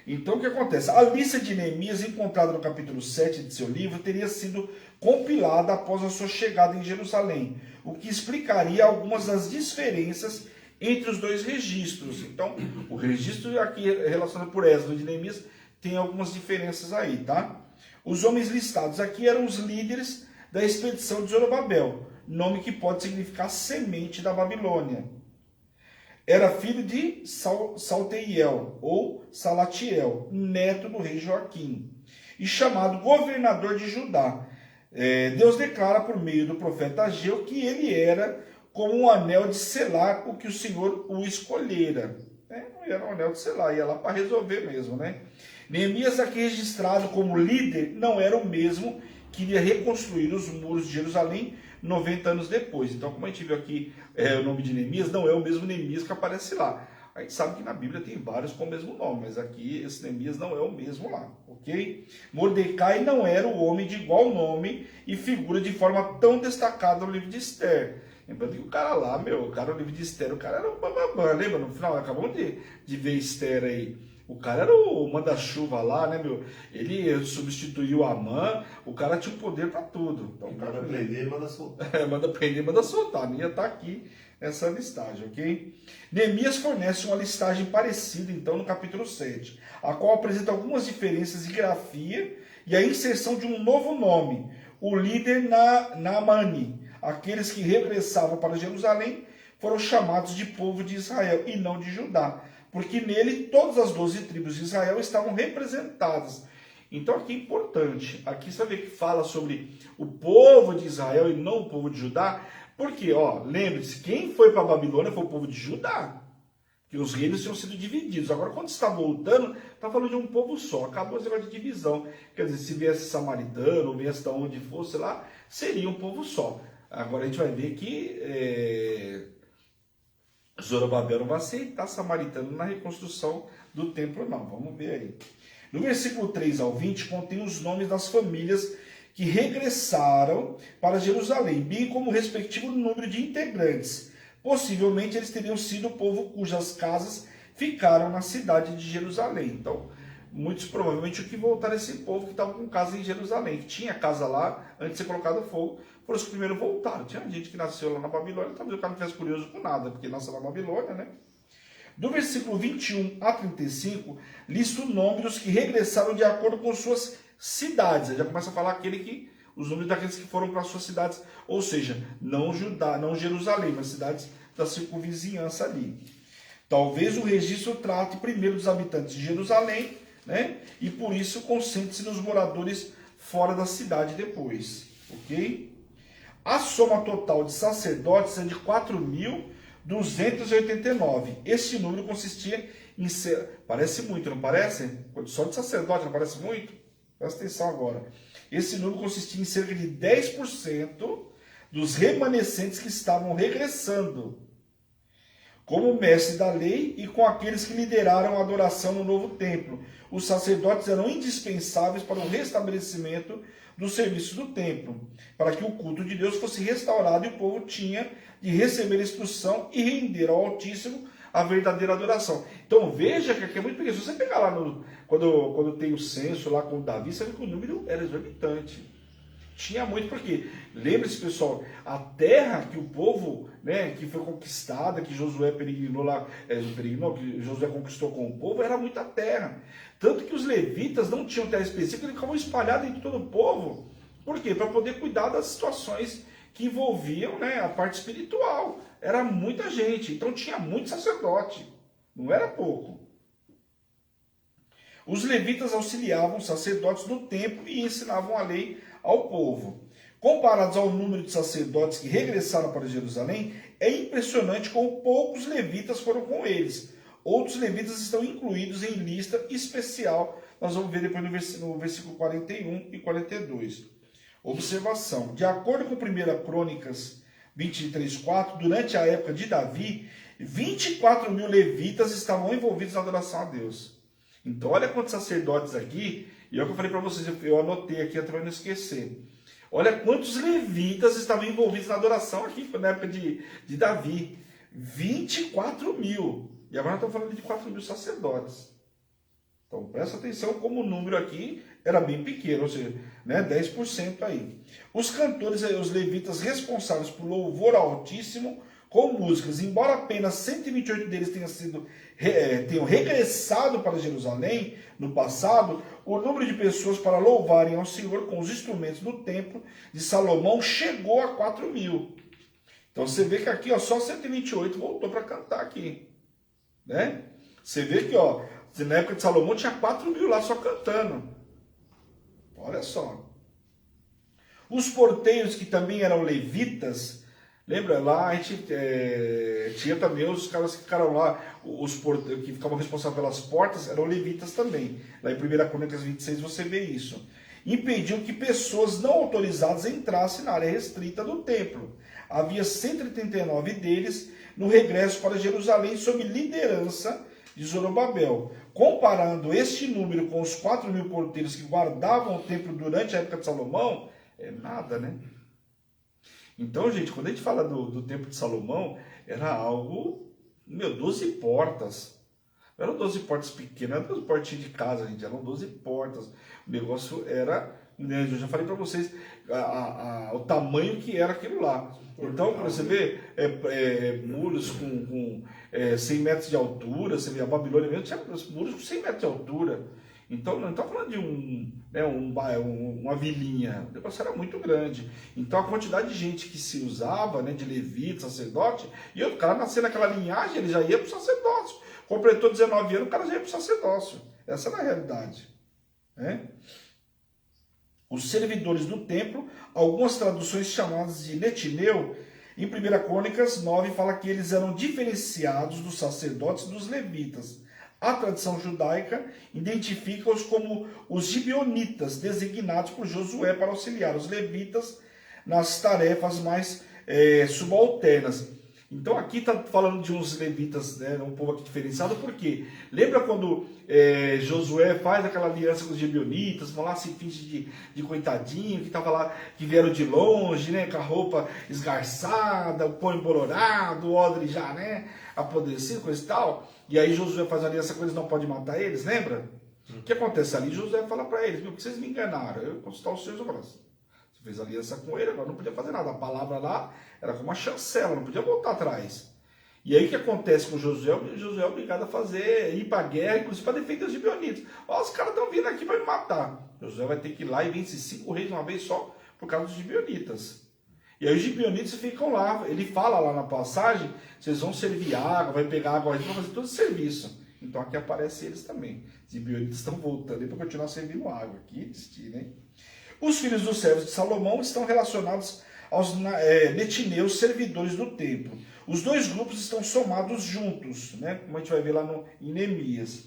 Então o que acontece? A lista de Neemias, encontrada no capítulo 7 de seu livro, teria sido compilada após a sua chegada em Jerusalém, o que explicaria algumas das diferenças entre os dois registros. Então, o registro aqui relacionado por Esdras de Neemias tem algumas diferenças aí, tá? Os homens listados aqui eram os líderes da expedição de Zorobabel, nome que pode significar semente da Babilônia. Era filho de Salteiel, ou Salatiel, neto do rei Joaquim, e chamado governador de Judá. Deus declara por meio do profeta Ageu que ele era como um anel de selar o que o Senhor o escolhera. Não era um anel de selar, ia lá para resolver mesmo, né? Neemias, aqui registrado como líder, não era o mesmo que iria reconstruir os muros de Jerusalém 90 anos depois. Então, como a gente viu aqui o nome de Neemias, não é o mesmo Neemias que aparece lá. A gente sabe que na Bíblia tem vários com o mesmo nome, mas aqui esse Neemias não é o mesmo lá, ok? Mordecai não era o homem de igual nome e figura de forma tão destacada no livro de Esther. Lembrando que o cara lá, o cara no livro de Esther, o cara era o bambambam, lembra? No final, acabamos de ver Esther aí. O cara era o manda-chuva lá, né, meu? Ele substituiu a Amã, o cara tinha um poder para tudo. Então, manda prender, manda soltar. Manda prender, manda soltar. A minha tá aqui nessa listagem, ok? Neemias fornece uma listagem parecida, então, no capítulo 7, a qual apresenta algumas diferenças de grafia e a inserção de um novo nome, o líder Naamani. Aqueles que regressavam para Jerusalém foram chamados de povo de Israel e não de Judá, porque nele todas as 12 tribos de Israel estavam representadas. Então aqui é importante, aqui você vê que fala sobre o povo de Israel e não o povo de Judá, porque, lembre-se, quem foi para a Babilônia foi o povo de Judá, que os reinos tinham sido divididos. Agora, quando está voltando, está falando de um povo só, acabou esse negócio de divisão. Quer dizer, se viesse samaritano, ou viesse de onde fosse lá, seria um povo só. Agora a gente vai ver que Zorobabel não vai aceitar samaritano na reconstrução do templo, não. Vamos ver aí. No versículo 3 ao 20, contém os nomes das famílias que regressaram para Jerusalém, bem como o respectivo número de integrantes. Possivelmente eles teriam sido o povo cujas casas ficaram na cidade de Jerusalém. Então, muitos provavelmente o que voltaram esse povo que estava com casa em Jerusalém, que tinha casa lá antes de ser colocado fogo, foram os que primeiro voltaram. Tinha gente que nasceu lá na Babilônia, talvez o cara não tivesse curioso com nada, porque nasceu na Babilônia, né? Do versículo 21 a 35, lista o nome dos que regressaram de acordo com suas cidades. Já começa a falar os números daqueles que foram para suas cidades, ou seja, não Judá, não Jerusalém, mas cidades da circunvizinhança ali. Talvez o registro trate primeiro dos habitantes de Jerusalém, né? E por isso concentre-se nos moradores fora da cidade depois, ok? A soma total de sacerdotes é de 4.289. Esse número consistia em... Parece muito, não parece? Só de sacerdote não parece muito? Presta atenção agora. Esse número consistia em cerca de 10% dos remanescentes que estavam regressando, como mestre da lei e com aqueles que lideraram a adoração no novo templo. Os sacerdotes eram indispensáveis para o restabelecimento do serviço do templo, para que o culto de Deus fosse restaurado e o povo tinha de receber instrução e render ao Altíssimo a verdadeira adoração. Então veja que aqui é muito pequeno. Se você pegar lá quando tem o censo lá com Davi, você vê que o número era exorbitante. Tinha muito, porque, lembre-se, pessoal, a terra que o povo, né, que foi conquistada, que Josué peregrinou lá, que Josué conquistou com o povo, era muita terra. Tanto que os levitas não tinham terra específica, eles ficavam espalhados entre todo o povo. Por quê? Para poder cuidar das situações que envolviam, né, a parte espiritual. Era muita gente, então tinha muito sacerdote, não era pouco. Os levitas auxiliavam os sacerdotes no templo e ensinavam a lei ao povo. Comparados ao número de sacerdotes que regressaram para Jerusalém, é impressionante como poucos levitas foram com eles. Outros levitas estão incluídos em lista especial. Nós vamos ver depois no versículo 41 e 42. Observação. De acordo com 1 Crônicas 23:4, durante a época de Davi, 24.000 levitas estavam envolvidos na adoração a Deus. Então, olha quantos sacerdotes aqui, e é o que eu falei para vocês, eu anotei aqui até para não esquecer. Olha quantos levitas estavam envolvidos na adoração aqui, na época de Davi. 24.000. E agora nós estamos falando de 4.000 sacerdotes. Então, presta atenção como o número aqui era bem pequeno, ou seja, né, 10% aí. Os cantores, os levitas responsáveis por louvor ao Altíssimo, com músicas, embora apenas 128 deles tenham regressado para Jerusalém no passado, o número de pessoas para louvarem ao Senhor com os instrumentos do templo de Salomão chegou a 4.000. Então você vê que aqui só 128 voltou para cantar aqui. Né? Você vê que na época de Salomão tinha 4.000 lá só cantando. Olha só. Os porteiros, que também eram levitas, lembra? Lá a gente tinha também os caras que ficaram lá, os porteiros que ficavam responsáveis pelas portas, eram levitas também. Lá em 1 Crônicas 26 você vê isso. Impediu que pessoas não autorizadas entrassem na área restrita do templo. Havia 139 deles no regresso para Jerusalém sob liderança de Zorobabel. Comparando este número com os 4.000 porteiros que guardavam o templo durante a época de Salomão, é nada, né? Então, gente, quando a gente fala do templo de Salomão, era algo, 12 portas. Não eram 12 portas pequenas, não eram 12 portinhas de casa, gente, eram 12 portas. O negócio era, eu já falei para vocês, o tamanho que era aquilo lá. Então, para você ver, muros com 100 metros de altura, você vê, a Babilônia mesmo tinha muros com 100 metros de altura. Então, não está falando de uma vilinha, o negócio era muito grande. Então, a quantidade de gente que se usava, né, de levita, sacerdote, e o cara nasceu naquela linhagem, ele já ia para o sacerdócio. Completou 19 anos, o cara já ia para o sacerdócio. Essa era a realidade. Né? Os servidores do templo, algumas traduções chamadas de netineu, em 1 Crônicas 9 fala que eles eram diferenciados dos sacerdotes e dos levitas. A tradição judaica identifica-os como os gibeonitas, designados por Josué para auxiliar os levitas nas tarefas mais subalternas. Então aqui está falando de uns levitas, né, um povo aqui diferenciado, porque lembra quando Josué faz aquela aliança com os gibeonitas, vão lá se fingem de coitadinho, que estava lá, que vieram de longe, né, com a roupa esgarçada, o pão embolorado, o odre já, né, apodrecido, coisa e tal. E aí Josué faz aliança com eles, não pode matar eles, lembra? O que acontece ali? Josué fala para eles, porque vocês me enganaram, eu vou consultar os seus braços. Você fez aliança com ele, agora não podia fazer nada. A palavra lá era como uma chancela, não podia voltar atrás. E aí o que acontece com Josué? Josué é obrigado a ir para a guerra, inclusive para defender os gibeonitas. Ó, os caras estão vindo aqui para me matar. Josué vai ter que ir lá e vence 5 reis de uma vez só por causa dos gibeonitas. E aí os gibeonitas ficam lá, ele fala lá na passagem, vocês vão servir água, vai pegar água, vão fazer todo o serviço. Então aqui aparece eles também. Os gibeonitas estão voltando para continuar servindo água. Que destino, hein? Os filhos dos servos de Salomão estão relacionados aos netineus, servidores do templo. Os dois grupos estão somados juntos, né? Como a gente vai ver lá em Neemias.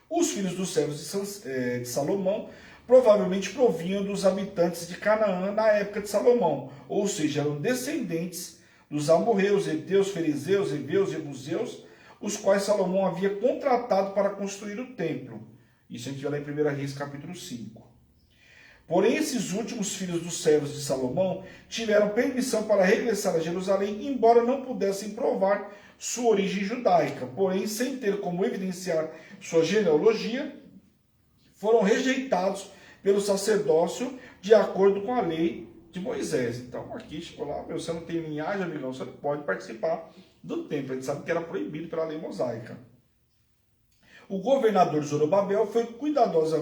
Os filhos dos servos de Salomão provavelmente provinham dos habitantes de Canaã na época de Salomão, ou seja, eram descendentes dos amorreus, heteus, fariseus, heveus, jebuseus, os quais Salomão havia contratado para construir o templo. Isso a gente vê lá em 1 Reis capítulo 5. Porém, esses últimos filhos dos servos de Salomão tiveram permissão para regressar a Jerusalém, embora não pudessem provar sua origem judaica. Porém, sem ter como evidenciar sua genealogia, foram rejeitados pelo sacerdócio de acordo com a lei de Moisés. Então, aqui chegou lá, você não tem linhagem, amigão, você não pode participar do templo. A gente sabe que era proibido pela lei mosaica. O governador Zorobabel foi cuidadoso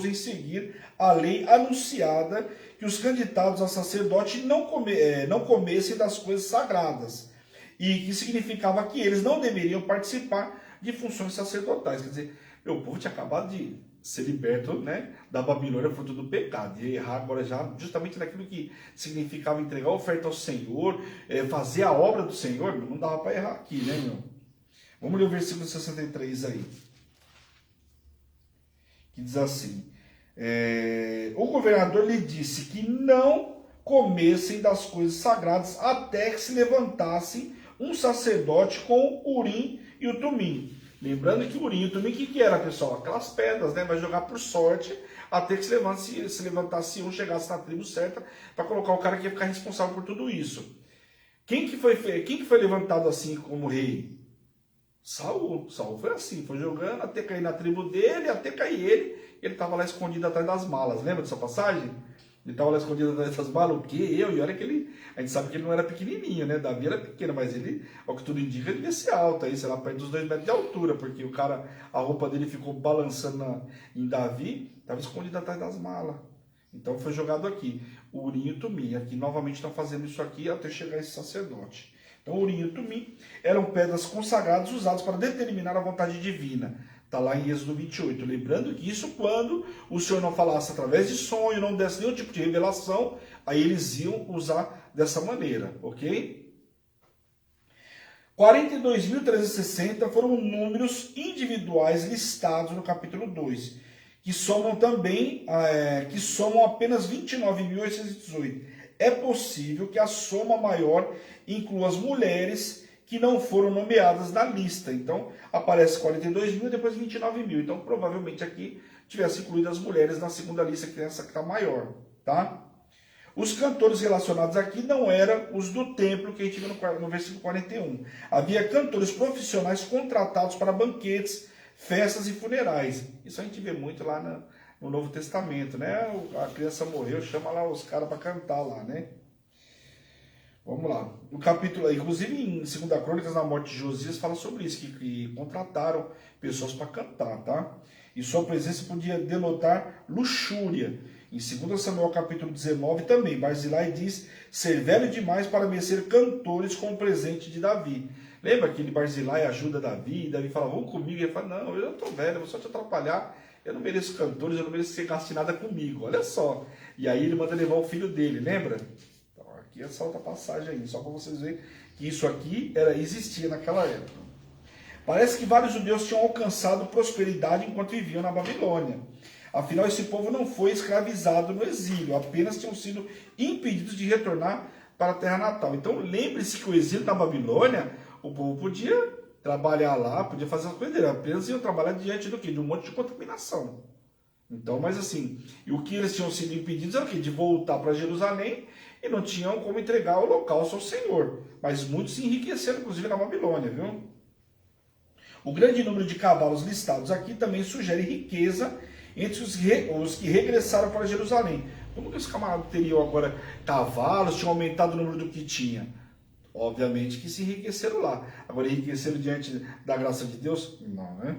em seguir a lei anunciada que os candidatos a sacerdote não comessem das coisas sagradas, e que significava que eles não deveriam participar de funções sacerdotais. Quer dizer, o povo tinha acabado de ser liberto, né, da Babilônia, fruto do pecado, e errar agora já justamente naquilo que significava entregar a oferta ao Senhor, fazer a obra do Senhor. Não dava para errar aqui, né, meu? Vamos ler o versículo 63 aí. Que diz assim: o governador lhe disse que não comessem das coisas sagradas até que se levantasse um sacerdote com o Urim e o Tumim. Lembrando que o Urim e o Tumim, o que era, pessoal? Aquelas pedras, né? Vai jogar por sorte até que se levantasse um, chegasse na tribo certa, para colocar o cara que ia ficar responsável por tudo isso. Quem que foi levantado assim como rei? Saul foi assim, foi jogando até cair na tribo dele, até cair ele estava lá escondido atrás das malas. Lembra dessa passagem? Ele estava lá escondido atrás das malas, o quê? E olha que a gente sabe que ele não era pequenininho, né? Davi era pequeno, mas ele, ao que tudo indica, ele devia ser alto, aí, sei lá, perto dos 2 metros de altura, porque o cara, a roupa dele ficou balançando em Davi, estava escondido atrás das malas. Então foi jogado aqui, o Urim e o Tumim. Aqui novamente estão fazendo isso aqui até chegar esse sacerdote. Então, o Urim e o Tumim eram pedras consagradas usadas para determinar a vontade divina. Está lá em Êxodo 28. Lembrando que isso quando o Senhor não falasse através de sonho, não desse nenhum tipo de revelação, aí eles iam usar dessa maneira, ok? 42.360 foram números individuais listados no capítulo 2, que somam apenas 29.818. É possível que a soma maior inclua as mulheres que não foram nomeadas na lista. Então, aparece 42 mil, depois 29 mil. Então, provavelmente aqui tivesse incluído as mulheres na segunda lista, que é essa que está maior. Tá? Os cantores relacionados aqui não eram os do templo, que a gente viu no versículo 41. Havia cantores profissionais contratados para banquetes, festas e funerais. Isso a gente vê muito lá no Novo Testamento, né? A criança morreu, chama lá os caras para cantar lá, né? Vamos lá. O capítulo, inclusive em 2 Crônicas, na morte de Josias, fala sobre isso, que contrataram pessoas para cantar, tá? e sua presença podia denotar luxúria. Em 2 Samuel capítulo 19 também, Barzilai diz ser velho demais para merecer cantores com o presente de Davi. Lembra que Barzilai ajuda Davi, e Davi fala, vão comigo, e ele fala, não, eu já estou velho, eu vou só te atrapalhar, eu não mereço cantores, eu não mereço que você gaste nada comigo, olha só. E aí ele manda levar o filho dele, lembra? Então aqui é essa outra passagem aí, só para vocês verem que isso aqui existia naquela época. Parece que vários judeus tinham alcançado prosperidade enquanto viviam na Babilônia. Afinal, esse povo não foi escravizado no exílio, apenas tinham sido impedidos de retornar para a terra natal. Então, lembre-se que o exílio na Babilônia, o povo podia trabalhar lá, podia fazer as coisas dele, apenas iam trabalhar diante do quê? De um monte de contaminação. Então, mas assim, e o que eles tinham sido impedidos era o quê? De voltar para Jerusalém e não tinham como entregar o holocausto ao Senhor. Mas muitos se enriqueceram, inclusive, na Babilônia, viu? O grande número de cavalos listados aqui também sugere riqueza entre os que regressaram para Jerusalém. Como que os camaradas teriam agora cavalos, tinham aumentado o número do que tinha? Obviamente que se enriqueceram lá. Agora, enriqueceram diante da graça de Deus? Não, né?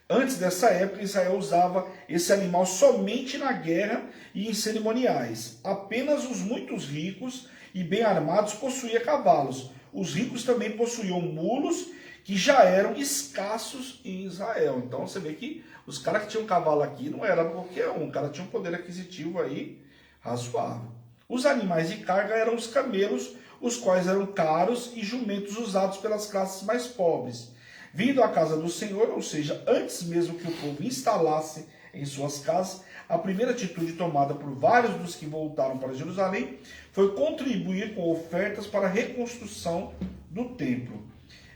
Antes dessa época, Israel usava esse animal somente na guerra e em cerimoniais. Apenas os muito ricos e bem armados possuíam cavalos. Os ricos também possuíam mulos, que já eram escassos em Israel. Então você vê que os caras que tinham cavalo aqui não era qualquer um, o cara tinha um poder aquisitivo aí razoável. Os animais de carga eram os camelos, os quais eram caros, e jumentos usados pelas classes mais pobres. Vindo à casa do Senhor, ou seja, antes mesmo que o povo instalasse em suas casas, a primeira atitude tomada por vários dos que voltaram para Jerusalém foi contribuir com ofertas para a reconstrução do templo.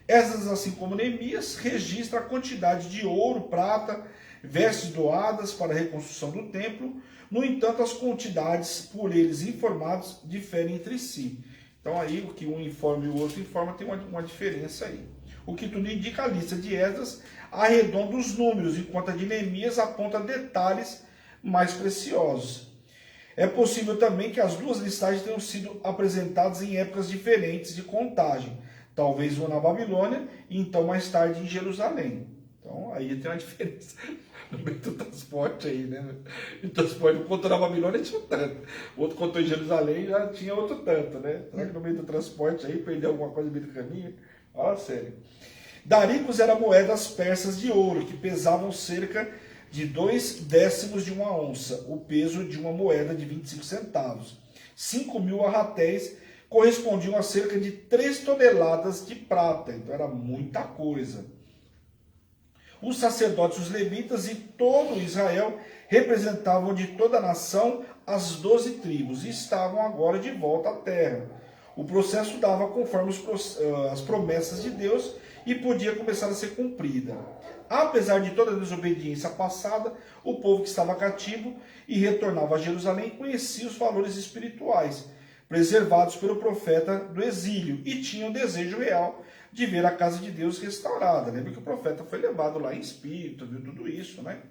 Esdras, assim como Neemias, registra a quantidade de ouro, prata, vestes doadas para a reconstrução do templo. No entanto, as quantidades por eles informados diferem entre si. Então aí o que um informa e o outro informa tem uma diferença aí. O que tudo indica, a lista de Esdras arredonda os números, enquanto a de Neemias aponta detalhes mais preciosos. É possível também que as duas listagens tenham sido apresentadas em épocas diferentes de contagem. Talvez uma na Babilônia e então mais tarde em Jerusalém. Então aí tem uma diferença no meio do transporte aí, né? O transporte, um contou na Babilônia tinha um tanto, o outro contou em Jerusalém já tinha outro tanto, né? Será que no meio do transporte aí perdeu alguma coisa no meio do caminho? Fala sério. Daricos eram moedas persas de ouro, que pesavam cerca de 2/10 de uma onça, o peso de uma moeda de 25 centavos. 5.000 arratéis correspondiam a cerca de 3 toneladas de prata, então era muita coisa. Os sacerdotes, os levitas e todo Israel representavam de toda a nação as 12 tribos e estavam agora de volta à terra. O processo dava conforme as promessas de Deus e podia começar a ser cumprida. Apesar de toda a desobediência passada, o povo que estava cativo e retornava a Jerusalém conhecia os valores espirituais preservados pelo profeta do exílio e tinha o desejo real de ver a casa de Deus restaurada. Lembra que o profeta foi levado lá em espírito, viu tudo isso, né?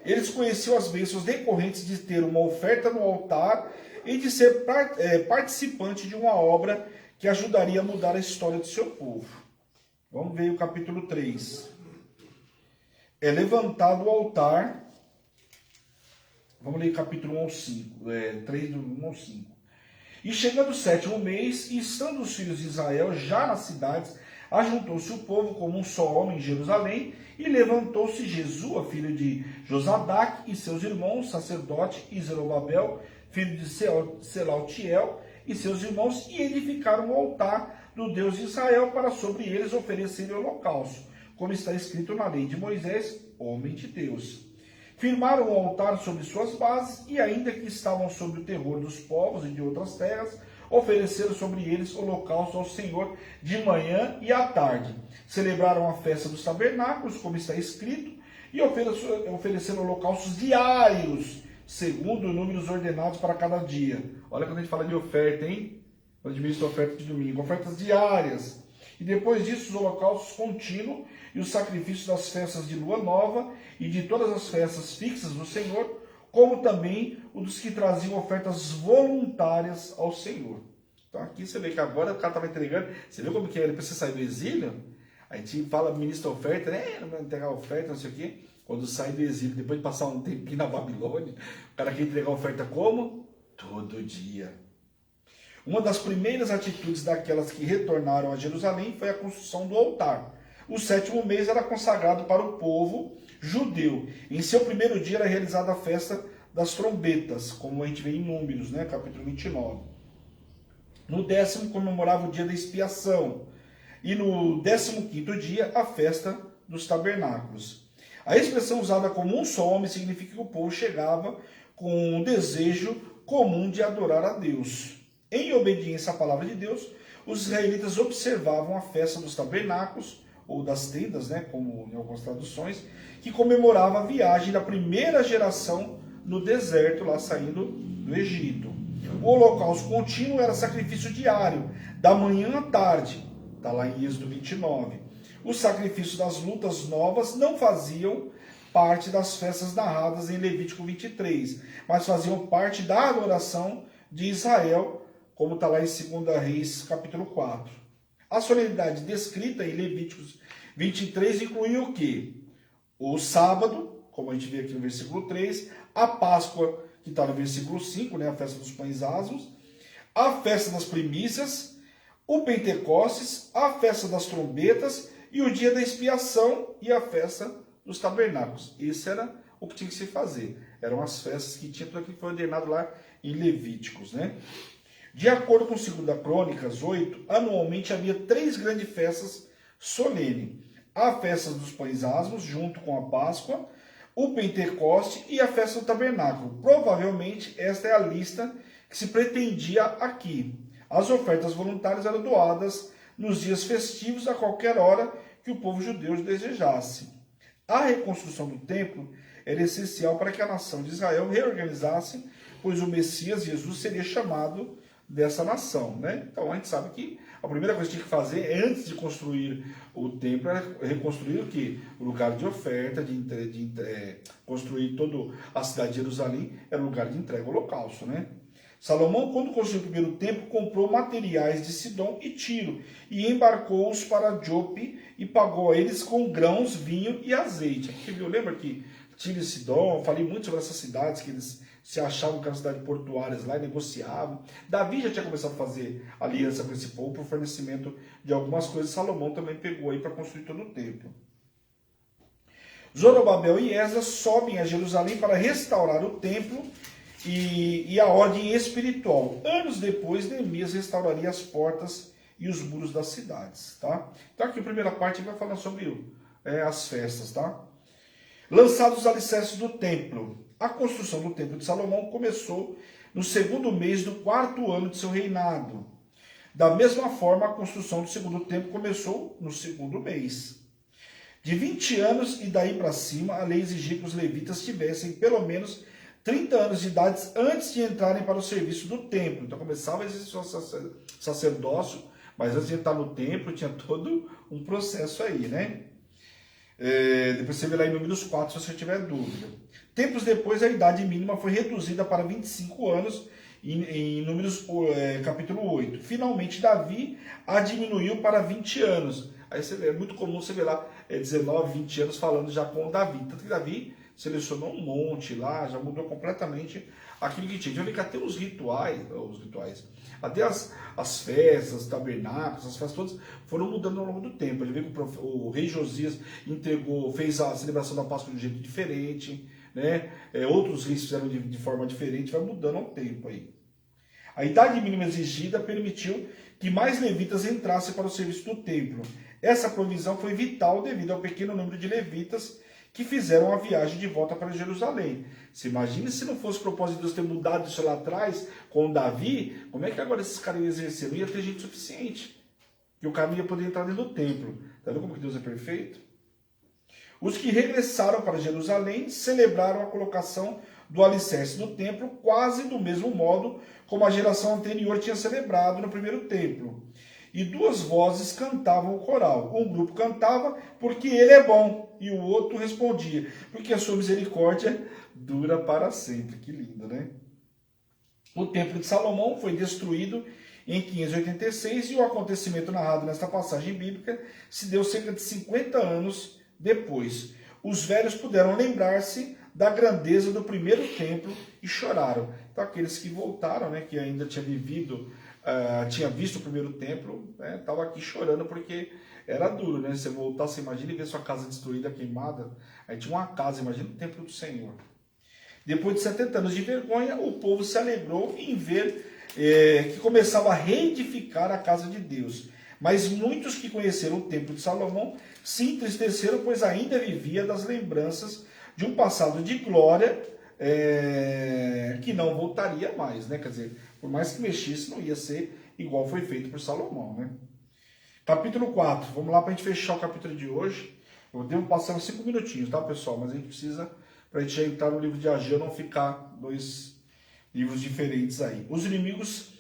Eles conheciam as bênçãos decorrentes de ter uma oferta no altar e de ser participante de uma obra que ajudaria a mudar a história do seu povo. Vamos ver o capítulo 3. É levantado o altar. Vamos ler capítulo 1 ao 5. 3 do 1 ao 5. E chegando o 7º mês, e estando os filhos de Israel já nas cidades, ajuntou-se o povo como um só homem em Jerusalém, e levantou-se Jesua, filho de Josadac, e seus irmãos, sacerdote, e Zerubabel, filho de Selaltiel, e seus irmãos, e edificaram o altar do Deus de Israel, para sobre eles oferecerem holocausto, como está escrito na lei de Moisés, homem de Deus. Firmaram o altar sobre suas bases, e ainda que estavam sob o terror dos povos e de outras terras, ofereceram sobre eles holocausto ao Senhor de manhã e à tarde. Celebraram a festa dos tabernáculos, como está escrito, e ofereceram holocaustos diários, segundo números ordenados para cada dia. Olha quando a gente fala de oferta, hein? Quando administra oferta de domingo. Ofertas diárias. E depois disso, os holocaustos contínuos e os sacrifícios das festas de lua nova e de todas as festas fixas do Senhor, como também o dos que traziam ofertas voluntárias ao Senhor. Então aqui você vê que agora o cara estava entregando. Você vê como que ele precisa sair do exílio? A gente fala, ministra oferta, né? Não vai entregar oferta, não sei o quê. quando sai do exílio, depois de passar um tempinho na Babilônia, o cara quer entregar a oferta como? Todo dia. Uma das primeiras atitudes daquelas que retornaram a Jerusalém foi a construção do altar. O 7º mês era consagrado para o povo judeu. Em seu primeiro dia era realizada a festa das trombetas, como a gente vê em Números, né, capítulo 29. No 10º comemorava o dia da expiação. E no 15º dia a festa dos tabernáculos. A expressão usada como um só homem significa que o povo chegava com um desejo comum de adorar a Deus. Em obediência à palavra de Deus, os israelitas observavam a festa dos tabernáculos, ou das tendas, né, como em algumas traduções, que comemorava a viagem da primeira geração no deserto, lá saindo do Egito. O holocausto contínuo era sacrifício diário, da manhã à tarde, está lá em Êxodo 29. Os sacrifícios das lutas novas não faziam parte das festas narradas em Levítico 23, mas faziam parte da adoração de Israel, como está lá em 2 Reis, capítulo 4. A solenidade descrita em Levíticos 23 incluía o quê? O sábado, como a gente vê aqui no versículo 3, a Páscoa, que está no versículo 5, né, a festa dos pães asmos, a festa das primícias, o Pentecostes, a festa das trombetas e o dia da expiação e a festa dos tabernáculos. Esse era o que tinha que se fazer. Eram as festas que tinha tudo aquilo que foi ordenado lá em Levíticos, né? De acordo com 2 Crônicas 8, anualmente havia 3 grandes festas solenes. A festa dos pães asmos, junto com a Páscoa, o Pentecoste e a festa do tabernáculo. Provavelmente esta é a lista que se pretendia aqui. As ofertas voluntárias eram doadas nos dias festivos a qualquer hora que o povo judeu desejasse. A reconstrução do templo era essencial para que a nação de Israel reorganizasse, pois o Messias, Jesus, seria chamado dessa nação, né? Então a gente sabe que a primeira coisa que tinha que fazer, antes de construir o templo, era reconstruir o quê? O lugar de oferta, construir toda a cidade de Jerusalém, era o lugar de entrega ao holocausto, né? Salomão, quando construiu o primeiro templo, comprou materiais de Sidom e Tiro e embarcou-os para Jope e pagou a eles com grãos, vinho e azeite. Porque, viu, lembra que Tiro e Sidom, falei muito sobre essas cidades que eles se achavam que eram cidades portuárias lá e negociavam. Davi já tinha começado a fazer aliança com esse povo para o fornecimento de algumas coisas. Salomão também pegou aí para construir todo o templo. Zorobabel e Esdras sobem a Jerusalém para restaurar o templo e a ordem espiritual. Anos depois, Neemias restauraria as portas e os muros das cidades. Tá? Então aqui a primeira parte vai falar sobre as festas. Tá? Lançados os alicerces do templo. A construção do templo de Salomão começou no 2º mês do 4º ano de seu reinado. Da mesma forma, a construção do 2º templo começou no 2º mês. De 20 anos e daí para cima, a lei exigia que os levitas tivessem pelo menos 30 anos de idade antes de entrarem para o serviço do templo. Então começava a exercer o sacerdócio, mas antes de entrar no templo tinha todo um processo aí, né? Depois você vê lá em Números 4, se você tiver dúvida. Tempos depois, a idade mínima foi reduzida para 25 anos, em Números capítulo 8. Finalmente, Davi a diminuiu para 20 anos. Aí você vê, é muito comum você ver lá 19, 20 anos falando já com Davi. Tanto que Davi selecionou um monte lá, já mudou completamente aquilo que tinha. Já vê que até os rituais, até as festas, os tabernáculos, as festas todas foram mudando ao longo do tempo. Já vê que o rei Josias fez a celebração da Páscoa de um jeito diferente, né? Outros reis fizeram de forma diferente, vai mudando ao tempo aí. A idade mínima exigida permitiu que mais levitas entrassem para o serviço do templo. Essa provisão foi vital devido ao pequeno número de levitas que fizeram a viagem de volta para Jerusalém. Você imagina se não fosse o propósito de Deus ter mudado isso lá atrás com Davi, como é que agora esses caras iam exercer? Não ia ter gente suficiente. E o cara não ia poder entrar dentro do templo. Está vendo como que Deus é perfeito? Os que regressaram para Jerusalém celebraram a colocação do alicerce do templo quase do mesmo modo como a geração anterior tinha celebrado no primeiro templo. E 2 vozes cantavam o coral. Um grupo cantava porque ele é bom e o outro respondia porque a sua misericórdia dura para sempre. Que lindo, né? O templo de Salomão foi destruído em 586 e o acontecimento narrado nesta passagem bíblica se deu cerca de 50 anos depois. os velhos puderam lembrar-se da grandeza do primeiro templo e choraram. Então aqueles que voltaram, né, que ainda tinha visto o primeiro templo, estavam aqui chorando porque era duro, né? Você voltar, você imagina e ver sua casa destruída, queimada. Aí tinha uma casa, imagina o templo do Senhor. Depois de 70 anos de vergonha, o povo se alegrou em ver que começava a reedificar a casa de Deus. Mas muitos que conheceram o templo de Salomão se entristeceram, pois ainda vivia das lembranças de um passado de glória que não voltaria mais, né? Quer dizer, por mais que mexesse, não ia ser igual foi feito por Salomão, né? Capítulo 4, vamos lá para a gente fechar o capítulo de hoje. Eu devo passar uns 5 minutinhos, tá, pessoal? Mas a gente precisa, para a gente já entrar no livro de Ageu, não ficar 2 livros diferentes aí. Os inimigos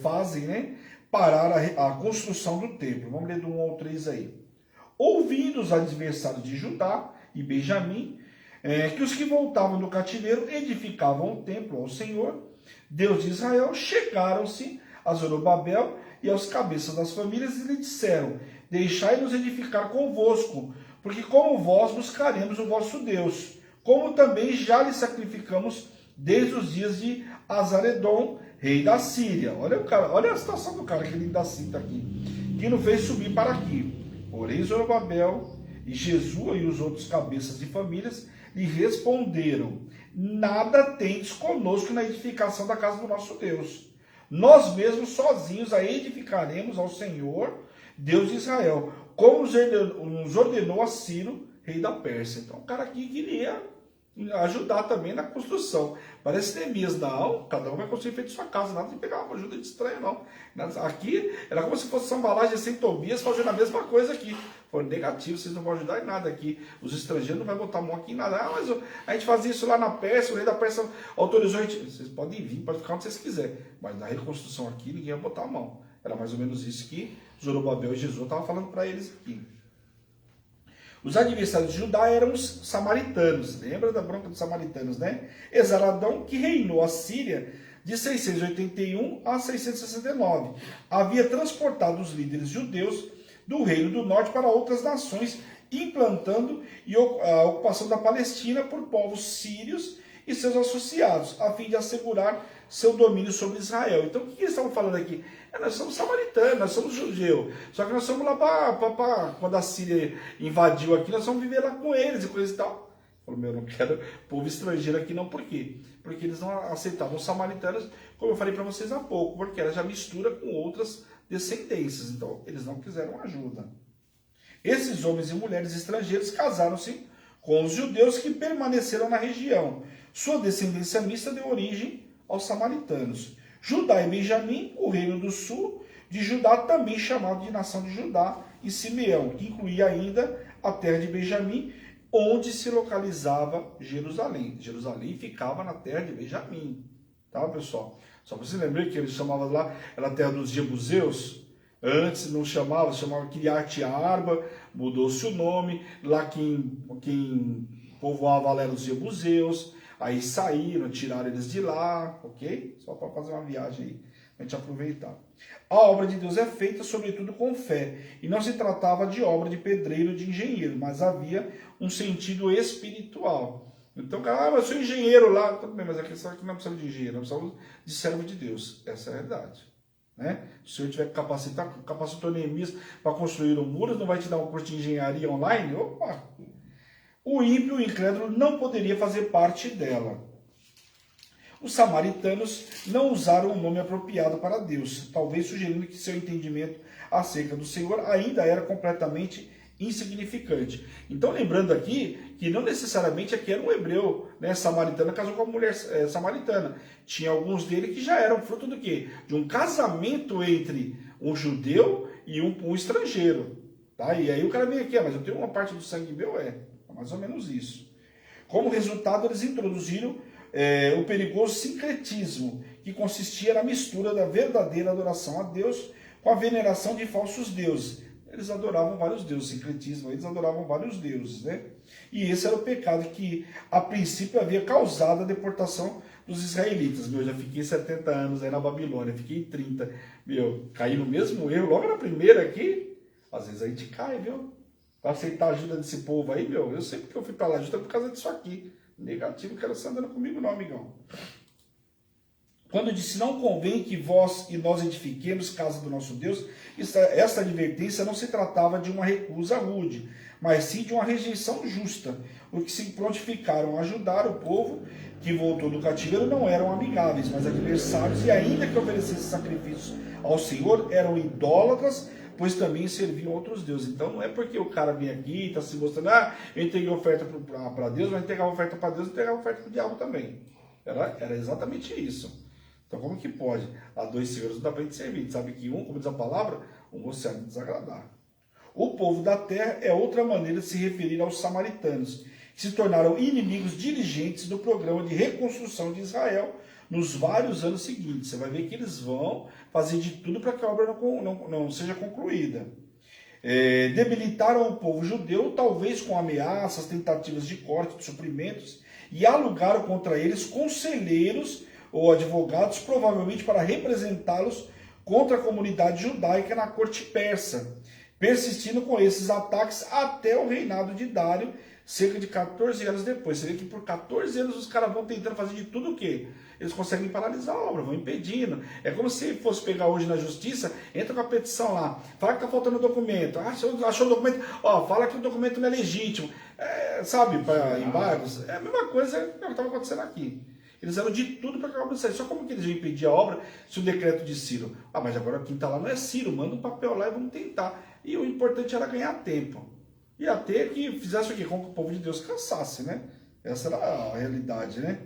fazem, né, parar a construção do templo. Vamos ler do 1 ao 3 aí. Ouvindo os adversários de Judá e Benjamim, que os que voltavam do cativeiro edificavam o templo ao Senhor, Deus de Israel, chegaram-se a Zorobabel e aos cabeças das famílias e lhe disseram: deixai-nos edificar convosco, porque como vós buscaremos o vosso Deus, como também já lhe sacrificamos desde os dias de Azaredom, rei da Síria. Olha a situação do cara que ele ainda cita aqui, que nos fez subir para aqui. Porém Zorobabel e Jesua e os outros cabeças de famílias lhe responderam: nada tendes conosco na edificação da casa do nosso Deus. Nós mesmos sozinhos a edificaremos ao Senhor, Deus de Israel, como nos ordenou a Ciro, rei da Pérsia. Então o cara aqui queria ajudar também na construção. Parece Neemias, não, cada um vai construir feito sua casa, nada de pegar uma ajuda de estranho, não. Aqui era como se fosse Sambalate sem Tobias fazendo a mesma coisa aqui. Foi negativo, vocês não vão ajudar em nada aqui. Os estrangeiros não vão botar a mão aqui em nada. Ah, mas a gente fazia isso lá na Pérsia, o rei da Pérsia autorizou a gente. Vocês podem vir, podem ficar onde vocês quiserem. Mas na reconstrução aqui, ninguém vai botar a mão. Era mais ou menos isso que Zorobabel e Jesus estavam falando para eles aqui. Os adversários de Judá eram os samaritanos. Lembra da bronca dos samaritanos, né? Esaradão, que reinou a Síria de 681 a 669. Havia transportado os líderes judeus do reino do norte para outras nações, implantando a ocupação da Palestina por povos sírios e seus associados, a fim de assegurar seu domínio sobre Israel. Então, o que eles estavam falando aqui? Nós somos samaritanos, nós somos judeus, só que nós somos lá para quando a Síria invadiu aqui, nós vamos viver lá com eles e coisa e tal. Falou, eu não quero povo estrangeiro aqui não, por quê? Porque eles não aceitavam os samaritanos, como eu falei para vocês há pouco, porque ela já mistura com outras descendências, então eles não quiseram ajuda. Esses homens e mulheres estrangeiros casaram-se com os judeus que permaneceram na região. Sua descendência mista deu origem aos samaritanos. Judá e Benjamim, o reino do sul de Judá, também chamado de nação de Judá, e Simeão, que incluía ainda a terra de Benjamim, onde se localizava Jerusalém. Jerusalém ficava na terra de Benjamim. Tá, pessoal? Só para vocês lembrarem que eles chamavam lá, era a terra dos Jebuseus. Antes não chamava Kiriat Arba, mudou-se o nome. Lá quem povoava lá eram os Jebuseus. Aí saíram, tiraram eles de lá, ok? Só para fazer uma viagem aí, a gente aproveitar. A obra de Deus é feita, sobretudo, com fé. E não se tratava de obra de pedreiro, de engenheiro, mas havia um sentido espiritual. Então, cara, eu sou engenheiro lá. Tudo bem, mas a questão é que não precisamos de engenheiro, nós precisamos de servo de Deus. Essa é a realidade. Né? Se o senhor tiver que capacitou Neemias para construir um muro, não vai te dar um curso de engenharia online? Opa! O ímpio, o incrédulo, não poderia fazer parte dela. Os samaritanos não usaram um nome apropriado para Deus, talvez sugerindo que seu entendimento acerca do Senhor ainda era completamente insignificante. Então, lembrando aqui que não necessariamente aqui era um hebreu, né, samaritano, casou com uma mulher samaritana. Tinha alguns dele que já eram fruto do quê? De um casamento entre um judeu e um estrangeiro. Tá? E aí o cara vem aqui, mas eu tenho uma parte do sangue meu, mais ou menos isso. Como resultado, eles introduziram o perigoso sincretismo, que consistia na mistura da verdadeira adoração a Deus com a veneração de falsos deuses. Eles adoravam vários deuses, sincretismo, eles adoravam vários deuses, né? E esse era o pecado que, a princípio, havia causado a deportação dos israelitas. Eu já fiquei 70 anos aí na Babilônia, fiquei 30. Caí no mesmo erro, logo na primeira aqui. Às vezes a gente cai, viu? para aceitar a ajuda desse povo aí, meu. Eu sei porque eu fui para lá, justo por causa disso aqui. Negativo, quero você andando comigo não, amigão. Quando disse, não convém que vós e nós edifiquemos casa do nosso Deus, esta advertência não se tratava de uma recusa rude, mas sim de uma rejeição justa. Os que se prontificaram a ajudar o povo que voltou do cativeiro não eram amigáveis, mas adversários, e ainda que oferecessem sacrifícios ao Senhor, eram idólatras, pois também serviam outros deuses. Então não é porque o cara vem aqui e está se mostrando, eu entreguei oferta para Deus, vai entregar oferta para Deus e entregar oferta para o diabo também. Era exatamente isso. Então como que pode? Há dois senhores não dá para a gente servir. Sabe que um, como diz a palavra, um você há de desagradar. O povo da terra é outra maneira de se referir aos samaritanos, que se tornaram inimigos diligentes do programa de reconstrução de Israel nos vários anos seguintes. Você vai ver que eles vão fazer de tudo para que a obra não seja concluída. Debilitaram o povo judeu, talvez com ameaças, tentativas de corte de suprimentos, e alugaram contra eles conselheiros ou advogados, provavelmente para representá-los contra a comunidade judaica na corte persa, persistindo com esses ataques até o reinado de Dário, cerca de 14 anos depois. Você vê que por 14 anos os caras vão tentando fazer de tudo o quê? Eles conseguem paralisar a obra, vão impedindo. É como se fosse pegar hoje na justiça, entra com a petição lá, fala que está faltando documento, achou o documento, fala que o documento não é legítimo, sabe, para embargos. É a mesma coisa que estava acontecendo aqui. Eles eram de tudo para que a obra saísse. Só como que eles iam impedir a obra se o decreto de Ciro? Mas agora quem está lá não é Ciro, manda um papel lá e vamos tentar. E o importante era ganhar tempo. E até que fizesse o quê? Com que o povo de Deus cansasse, né? Essa era a realidade, né?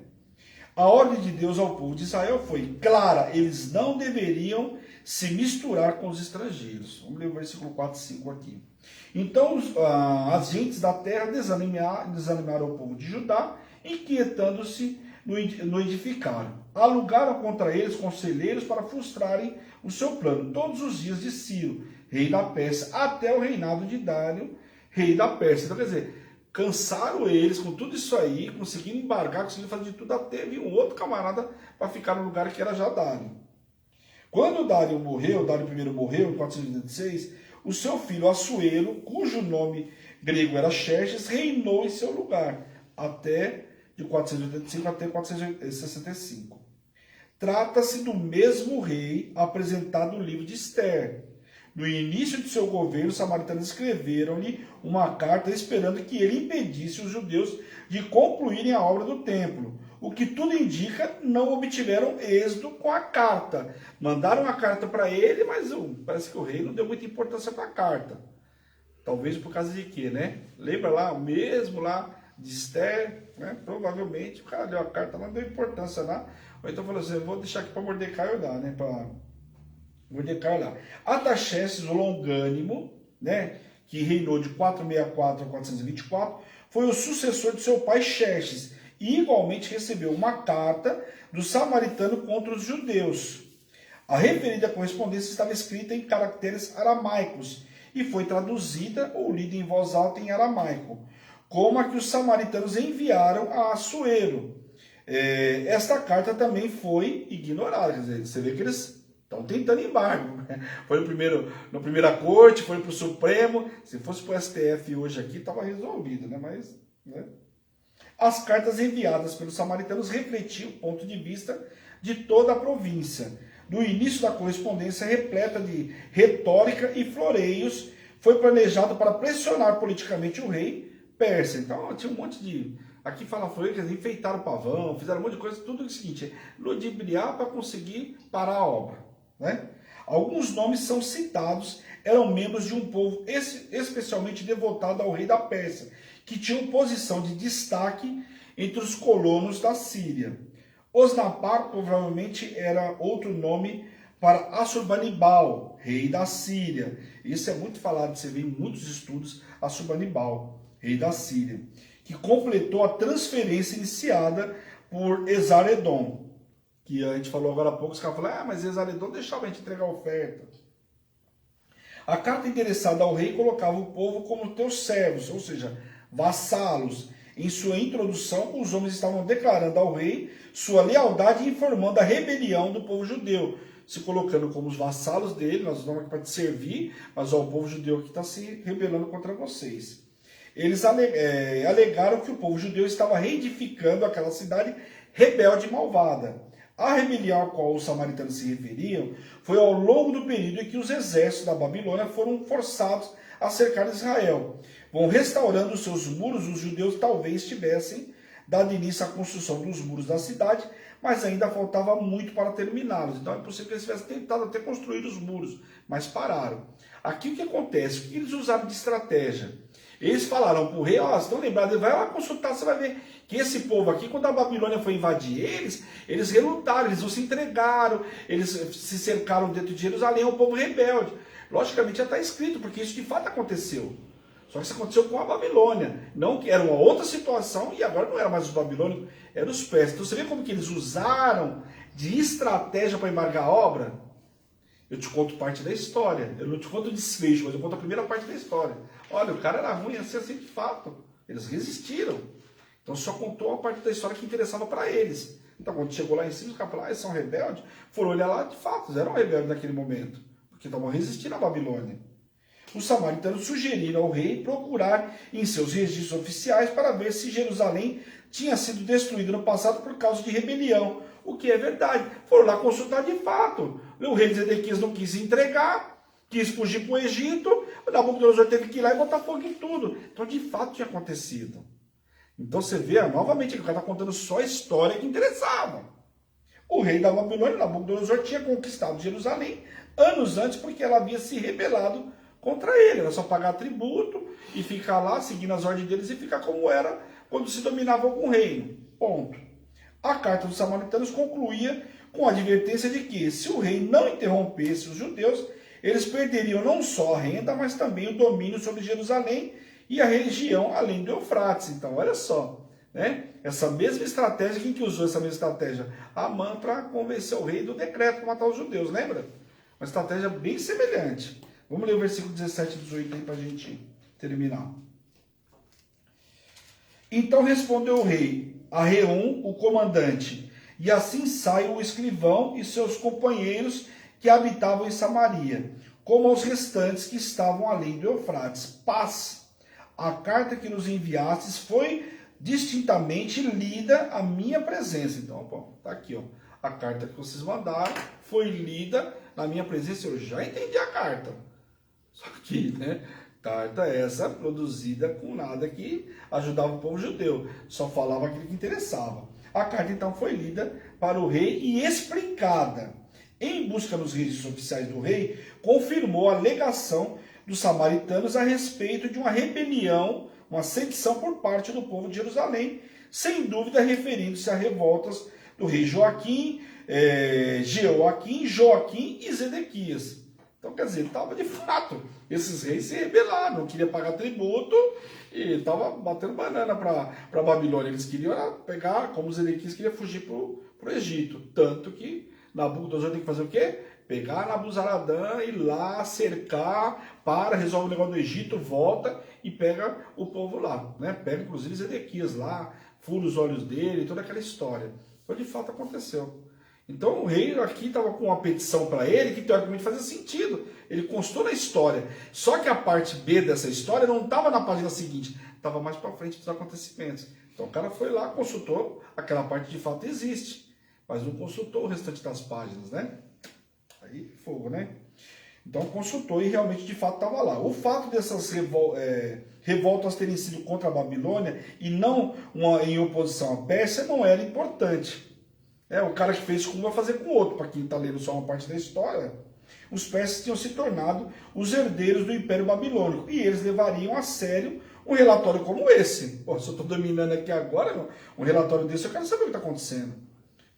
A ordem de Deus ao povo de Israel foi clara, eles não deveriam se misturar com os estrangeiros. Vamos ler o versículo 4 e 5 aqui. Então as gentes da terra desanimaram o povo de Judá, inquietando-se no edificaram. Alugaram contra eles conselheiros para frustrarem o seu plano, todos os dias de Ciro, rei da Pérsia, até o reinado de Dário, rei da Pérsia. Então, quer dizer, cansaram eles com tudo isso aí, conseguiram embargar, conseguiram fazer de tudo, até vir um outro camarada para ficar no lugar que era já Dário. Quando Dário I morreu, em 486, o seu filho Assuero, cujo nome grego era Xerxes, reinou em seu lugar, de 485 até 465. Trata-se do mesmo rei apresentado no livro de Esther. No início de seu governo, os samaritanos escreveram-lhe uma carta esperando que ele impedisse os judeus de concluírem a obra do templo. O que tudo indica, não obtiveram êxito com a carta. Mandaram a carta para ele, mas parece que o rei não deu muita importância para a carta. Talvez por causa de quê, né? Lembra lá, o mesmo lá de Esther, né? Provavelmente o cara deu a carta, não deu importância lá. Ou então falou assim, eu vou deixar aqui para Mordecai olhar, né? Para Mordecai olhar. Artaxerxes, o longânimo, né? Que reinou de 464 a 424, foi o sucessor de seu pai Xerxes, e igualmente recebeu uma carta do samaritano contra os judeus. A referida correspondência estava escrita em caracteres aramaicos e foi traduzida ou lida em voz alta em aramaico, como a que os samaritanos enviaram a Assuero. Esta carta também foi ignorada. Quer dizer, você vê que eles estão tentando embargo. Foi na primeira corte, foi para o Supremo. Se fosse para o STF hoje aqui, estava resolvido, né? Mas, né? As cartas enviadas pelos samaritanos refletiam o ponto de vista de toda a província. No início da correspondência repleta de retórica e floreios, foi planejado para pressionar politicamente o rei persa. Então tinha um monte de... Aqui fala floreios, enfeitaram o pavão, fizeram um monte de coisa, tudo o seguinte, ludibriar para conseguir parar a obra, né? Alguns nomes são citados, eram membros de um povo especialmente devotado ao rei da Pérsia, que tinham posição de destaque entre os colonos da Síria. Osnapar provavelmente era outro nome para Assurbanipal, rei da Síria. Isso é muito falado, você vê em muitos estudos, Assurbanipal, rei da Síria, que completou a transferência iniciada por Esar-Edom, que a gente falou agora há pouco, os caras falaram, mas Esar-Edom deixava a gente entregar a oferta. A carta endereçada ao rei colocava o povo como teus servos, ou seja, vassalos. Em sua introdução, os homens estavam declarando ao rei sua lealdade e informando a rebelião do povo judeu. se colocando como os vassalos dele, nós estamos aqui para te servir, mas ó, o povo judeu aqui está se rebelando contra vocês. Eles alegaram que o povo judeu estava reedificando aquela cidade rebelde e malvada. A rebelião a qual os samaritanos se referiam foi ao longo do período em que os exércitos da Babilônia foram forçados a cercar Israel. Vão restaurando os seus muros, os judeus talvez tivessem dado início à construção dos muros da cidade, mas ainda faltava muito para terminá-los. Então é possível que eles tivessem tentado até construir os muros, mas pararam. Aqui o que acontece? O que eles usaram de estratégia? Eles falaram para o rei, ó, vocês estão lembrados, vai lá consultar, você vai ver que esse povo aqui, quando a Babilônia foi invadir eles relutaram, eles não se entregaram, eles se cercaram dentro de Jerusalém, é um povo rebelde. Logicamente já está escrito, porque isso de fato aconteceu. Só que isso aconteceu com a Babilônia. Não que era uma outra situação e agora não era mais os babilônicos, eram os persas. Então você vê como que eles usaram de estratégia para embargar a obra? Eu te conto parte da história. Eu não te conto o desfecho, mas eu conto a primeira parte da história. Olha, o cara era ruim assim de fato. Eles resistiram. Então só contou a parte da história que interessava para eles. Então quando chegou lá em cima, os caras falaram, eles são rebeldes. Foram olhar lá, de fato, eles eram rebeldes naquele momento. Porque estavam resistindo à Babilônia. Os samaritanos sugeriram ao rei procurar em seus registros oficiais para ver se Jerusalém tinha sido destruída no passado por causa de rebelião, o que é verdade. Foram lá consultar de fato. O rei de Zedequias não quis se entregar, quis fugir para o Egito, o Nabucodonosor teve que ir lá e botar fogo em tudo. Então, de fato, tinha acontecido. Então, você vê, novamente, que o cara está contando só a história que interessava. O rei da Babilônia, Nabucodonosor, tinha conquistado Jerusalém anos antes, porque ela havia se rebelado contra ele. Era só pagar tributo e ficar lá, seguindo as ordens deles, e ficar como era quando se dominava algum reino. Ponto. A carta dos samaritanos concluía com a advertência de que, se o rei não interrompesse os judeus, eles perderiam não só a renda, mas também o domínio sobre Jerusalém e a região além do Eufrates. Então, olha só, né? Essa mesma estratégia, quem que usou essa mesma estratégia? Amã, para convencer o rei do decreto para matar os judeus, lembra? Uma estratégia bem semelhante. Vamos ler o versículo 17 e 18 aí para a gente terminar. Então respondeu o rei a Reum, o comandante, e assim sai o escrivão e seus companheiros que habitavam em Samaria, como aos restantes que estavam além do Eufrates. Paz. A carta que nos enviastes foi distintamente lida à minha presença. Então, bom, tá aqui, ó. A carta que vocês mandaram foi lida na minha presença. Eu já entendi a carta. Só que, né, carta essa produzida com nada que ajudava o povo judeu. Só falava aquilo que interessava. A carta, então, foi lida para o rei e explicada. Em busca nos registros oficiais do rei, confirmou a alegação dos samaritanos a respeito de uma rebelião, uma sedição por parte do povo de Jerusalém, sem dúvida referindo-se a revoltas do rei Joaquim, Joaquim e Zedequias. Então, quer dizer, estava de fato, esses reis se rebelaram, não queriam pagar tributo e estava batendo banana para a Babilônia. Eles queriam pegar, como os Zedequias queria fugir para o Egito. Tanto que Nabucodonosor tem que fazer o quê? Pegar Nabuzaradã, ir lá, cercar, resolve o negócio do Egito, volta e pega o povo lá. Né? Pega inclusive Zedequias lá, fura os olhos dele, toda aquela história. Então, de fato, aconteceu. Então o rei aqui estava com uma petição para ele que teoricamente fazia sentido. Ele constou na história. Só que a parte B dessa história não estava na página seguinte, estava mais para frente dos acontecimentos. Então o cara foi lá, consultou, aquela parte de fato existe, mas não consultou o restante das páginas, né? Aí fogo, né? Então consultou e realmente de fato estava lá. O fato dessas revoltas terem sido contra a Babilônia e não em oposição à Pérsia não era importante. O cara que fez com um vai fazer com o outro. Para quem está lendo só uma parte da história, os persas tinham se tornado os herdeiros do Império Babilônico e eles levariam a sério um relatório como esse. Pô, se eu estou dominando aqui agora, um relatório desse, eu quero saber o que está acontecendo.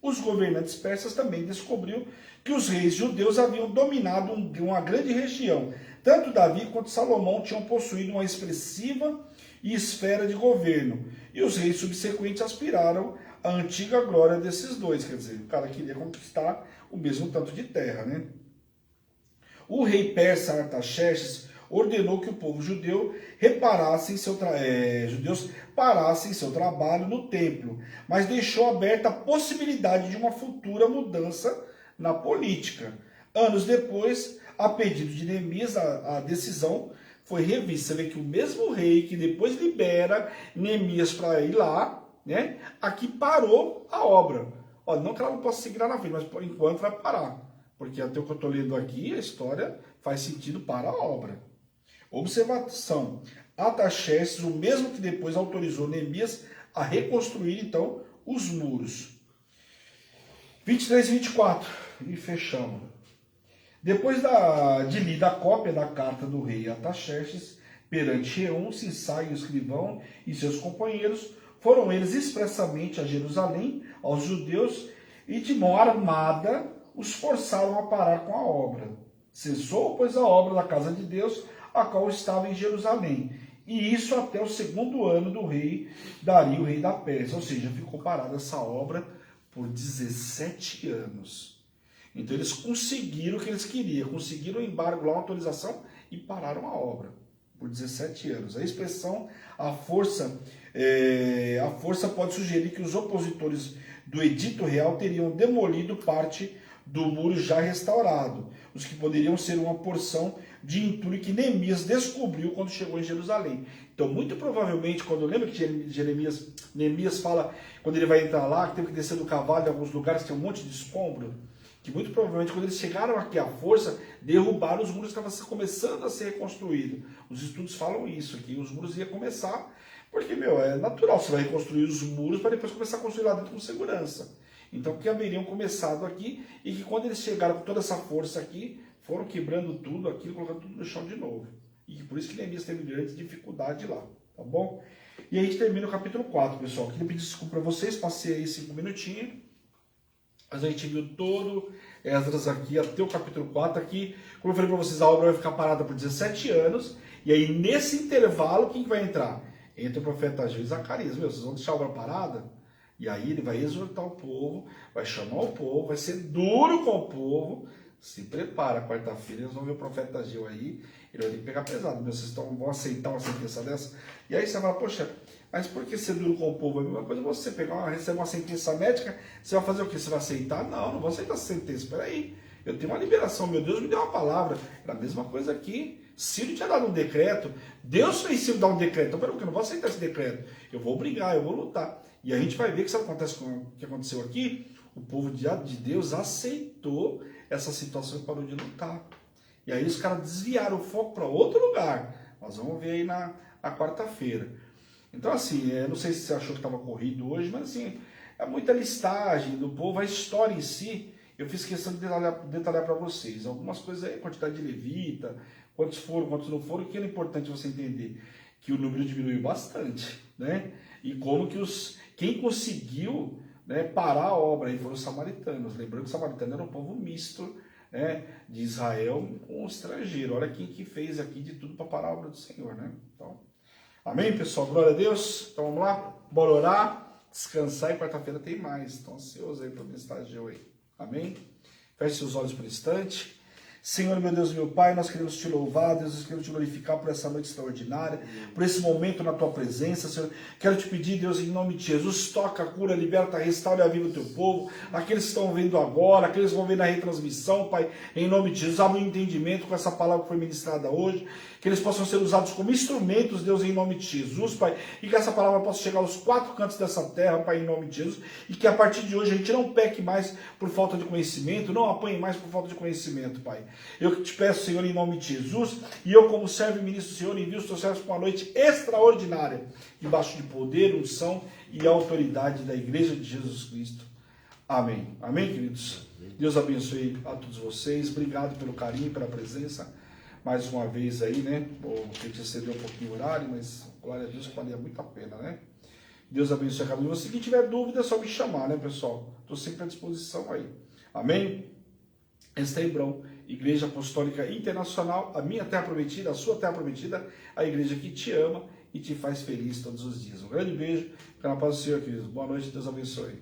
Os governantes persas também descobriram que os reis judeus haviam dominado uma grande região. Tanto Davi quanto Salomão tinham possuído uma expressiva esfera de governo. E os reis subsequentes aspiraram à antiga glória desses dois. Quer dizer, o cara queria conquistar o mesmo tanto de terra, né? O rei persa Artaxerxes ordenou que o povo judeu judeus parassem seu trabalho no templo, mas deixou aberta a possibilidade de uma futura mudança na política. Anos depois, a pedido de Neemias, a decisão foi revista. Você vê que o mesmo rei que depois libera Neemias para ir lá, né, aqui parou a obra. Olha, não que ela não possa seguir lá na frente, mas por enquanto vai parar. Porque até o que eu estou lendo aqui, a história faz sentido para a obra. Observação. Artaxerxes, o mesmo que depois autorizou Neemias a reconstruir, então, os muros. 23 e 24. E fechamos. Depois de lida a cópia da carta do rei Artaxerxes, perante Reum, Sinsai, o escrivão e seus companheiros, foram eles expressamente a Jerusalém, aos judeus, e de mão armada os forçaram a parar com a obra. Cessou, pois, a obra da casa de Deus, a qual estava em Jerusalém. E isso até o 2º ano do rei Dario, rei da Pérsia. Ou seja, ficou parada essa obra por 17 anos. Então eles conseguiram o que eles queriam. Conseguiram o embargo lá, uma autorização, e pararam a obra por 17 anos. A expressão, a força pode sugerir que os opositores do edito real teriam demolido parte do muro já restaurado, os que poderiam ser uma porção de entulho que Neemias descobriu quando chegou em Jerusalém. Então, muito provavelmente, quando lembra que Neemias fala, quando ele vai entrar lá, que teve que descer do cavalo em alguns lugares, tem um monte de escombro, que muito provavelmente, quando eles chegaram aqui à força, derrubaram os muros que estavam começando a ser reconstruídos. Os estudos falam isso, que os muros iam começar, porque, é natural, você vai reconstruir os muros para depois começar a construir lá dentro com segurança. Então, que haveriam começado aqui, e que quando eles chegaram com toda essa força aqui, foram quebrando tudo aqui, colocando tudo no chão de novo. E por isso que Neemias teve grande dificuldade lá, tá bom? E aí a gente termina o capítulo 4, pessoal. Queria pedir desculpa para vocês, passei aí 5 minutinhos, mas a gente viu todo Esdras aqui, até o capítulo 4 aqui. Como eu falei para vocês, a obra vai ficar parada por 17 anos, e aí nesse intervalo, quem que vai entrar? Entra o profeta Ageu e Zacarias. Vocês vão deixar a obra parada? E aí ele vai exortar o povo, vai chamar o povo, vai ser duro com o povo. Se prepara, quarta-feira eles vão ver o profeta Ageu aí, ele vai ter que pegar pesado. Vocês vão aceitar uma sentença dessa? E aí você vai falar, poxa, mas por que ser duro com o povo? É a mesma coisa você receber uma sentença médica, você vai fazer o quê? Você vai aceitar? Não, não vou aceitar essa sentença. Espera aí, eu tenho uma liberação, meu Deus me deu uma palavra. Era a mesma coisa aqui. Ciro tinha dado um decreto, Deus fez Ciro dar um decreto. Então, peraí, eu não vou aceitar esse decreto. Eu vou brigar, eu vou lutar. E a gente vai ver que isso acontece com o que aconteceu aqui. O povo de Deus aceitou essa situação e parou de lutar. E aí os caras desviaram o foco para outro lugar. Nós vamos ver aí na quarta-feira. Então, assim, não sei se você achou que estava corrido hoje, mas assim, é muita listagem do povo, a história em si. Eu fiz questão de detalhar para vocês. Algumas coisas aí, quantidade de levita, quantos foram, quantos não foram, que é importante você entender que o número diminuiu bastante, né? E como que quem conseguiu, né, parar a obra aí foram os samaritanos. Lembrando que os samaritanos eram um povo misto, né, de Israel com o estrangeiro. Olha quem que fez aqui de tudo para parar a obra do Senhor, né? Então, amém, pessoal? Glória a Deus. Então vamos lá, bora orar, descansar, e quarta-feira tem mais. Estão ansiosos aí para o estágio aí. Amém? Feche seus olhos por um instante. Senhor, meu Deus, meu Pai, nós queremos te louvar, Deus, nós queremos te glorificar por essa noite extraordinária, por esse momento na tua presença, Senhor. Quero te pedir, Deus, em nome de Jesus, toca, cura, liberta, restaura e aviva o teu povo, aqueles que estão vendo agora, aqueles que vão ver na retransmissão, Pai, em nome de Jesus, abre um entendimento com essa palavra que foi ministrada hoje, que eles possam ser usados como instrumentos, Deus, em nome de Jesus, Pai, e que essa palavra possa chegar aos 4 cantos dessa terra, Pai, em nome de Jesus, e que a partir de hoje a gente não peque mais por falta de conhecimento, não apanhe mais por falta de conhecimento, Pai. Eu te peço, Senhor, em nome de Jesus, e eu, como servo e ministro do Senhor, envio os teus servos para uma noite extraordinária, debaixo de poder, unção e autoridade da Igreja de Jesus Cristo. Amém. Amém, queridos? Deus abençoe a todos vocês. Obrigado pelo carinho, pela presença. Mais uma vez aí, né? A gente excedeu um pouquinho o horário, mas glória a Deus que valia muito a pena, né? Deus abençoe a cada um de vocês. Se tiver dúvida, é só me chamar, né, pessoal? Estou sempre à disposição aí. Amém? Esta é Hebron, Igreja Apostólica Internacional, a minha terra prometida, a sua terra prometida, a igreja que te ama e te faz feliz todos os dias. Um grande beijo, fica na paz do Senhor, queridos. Boa noite, Deus abençoe.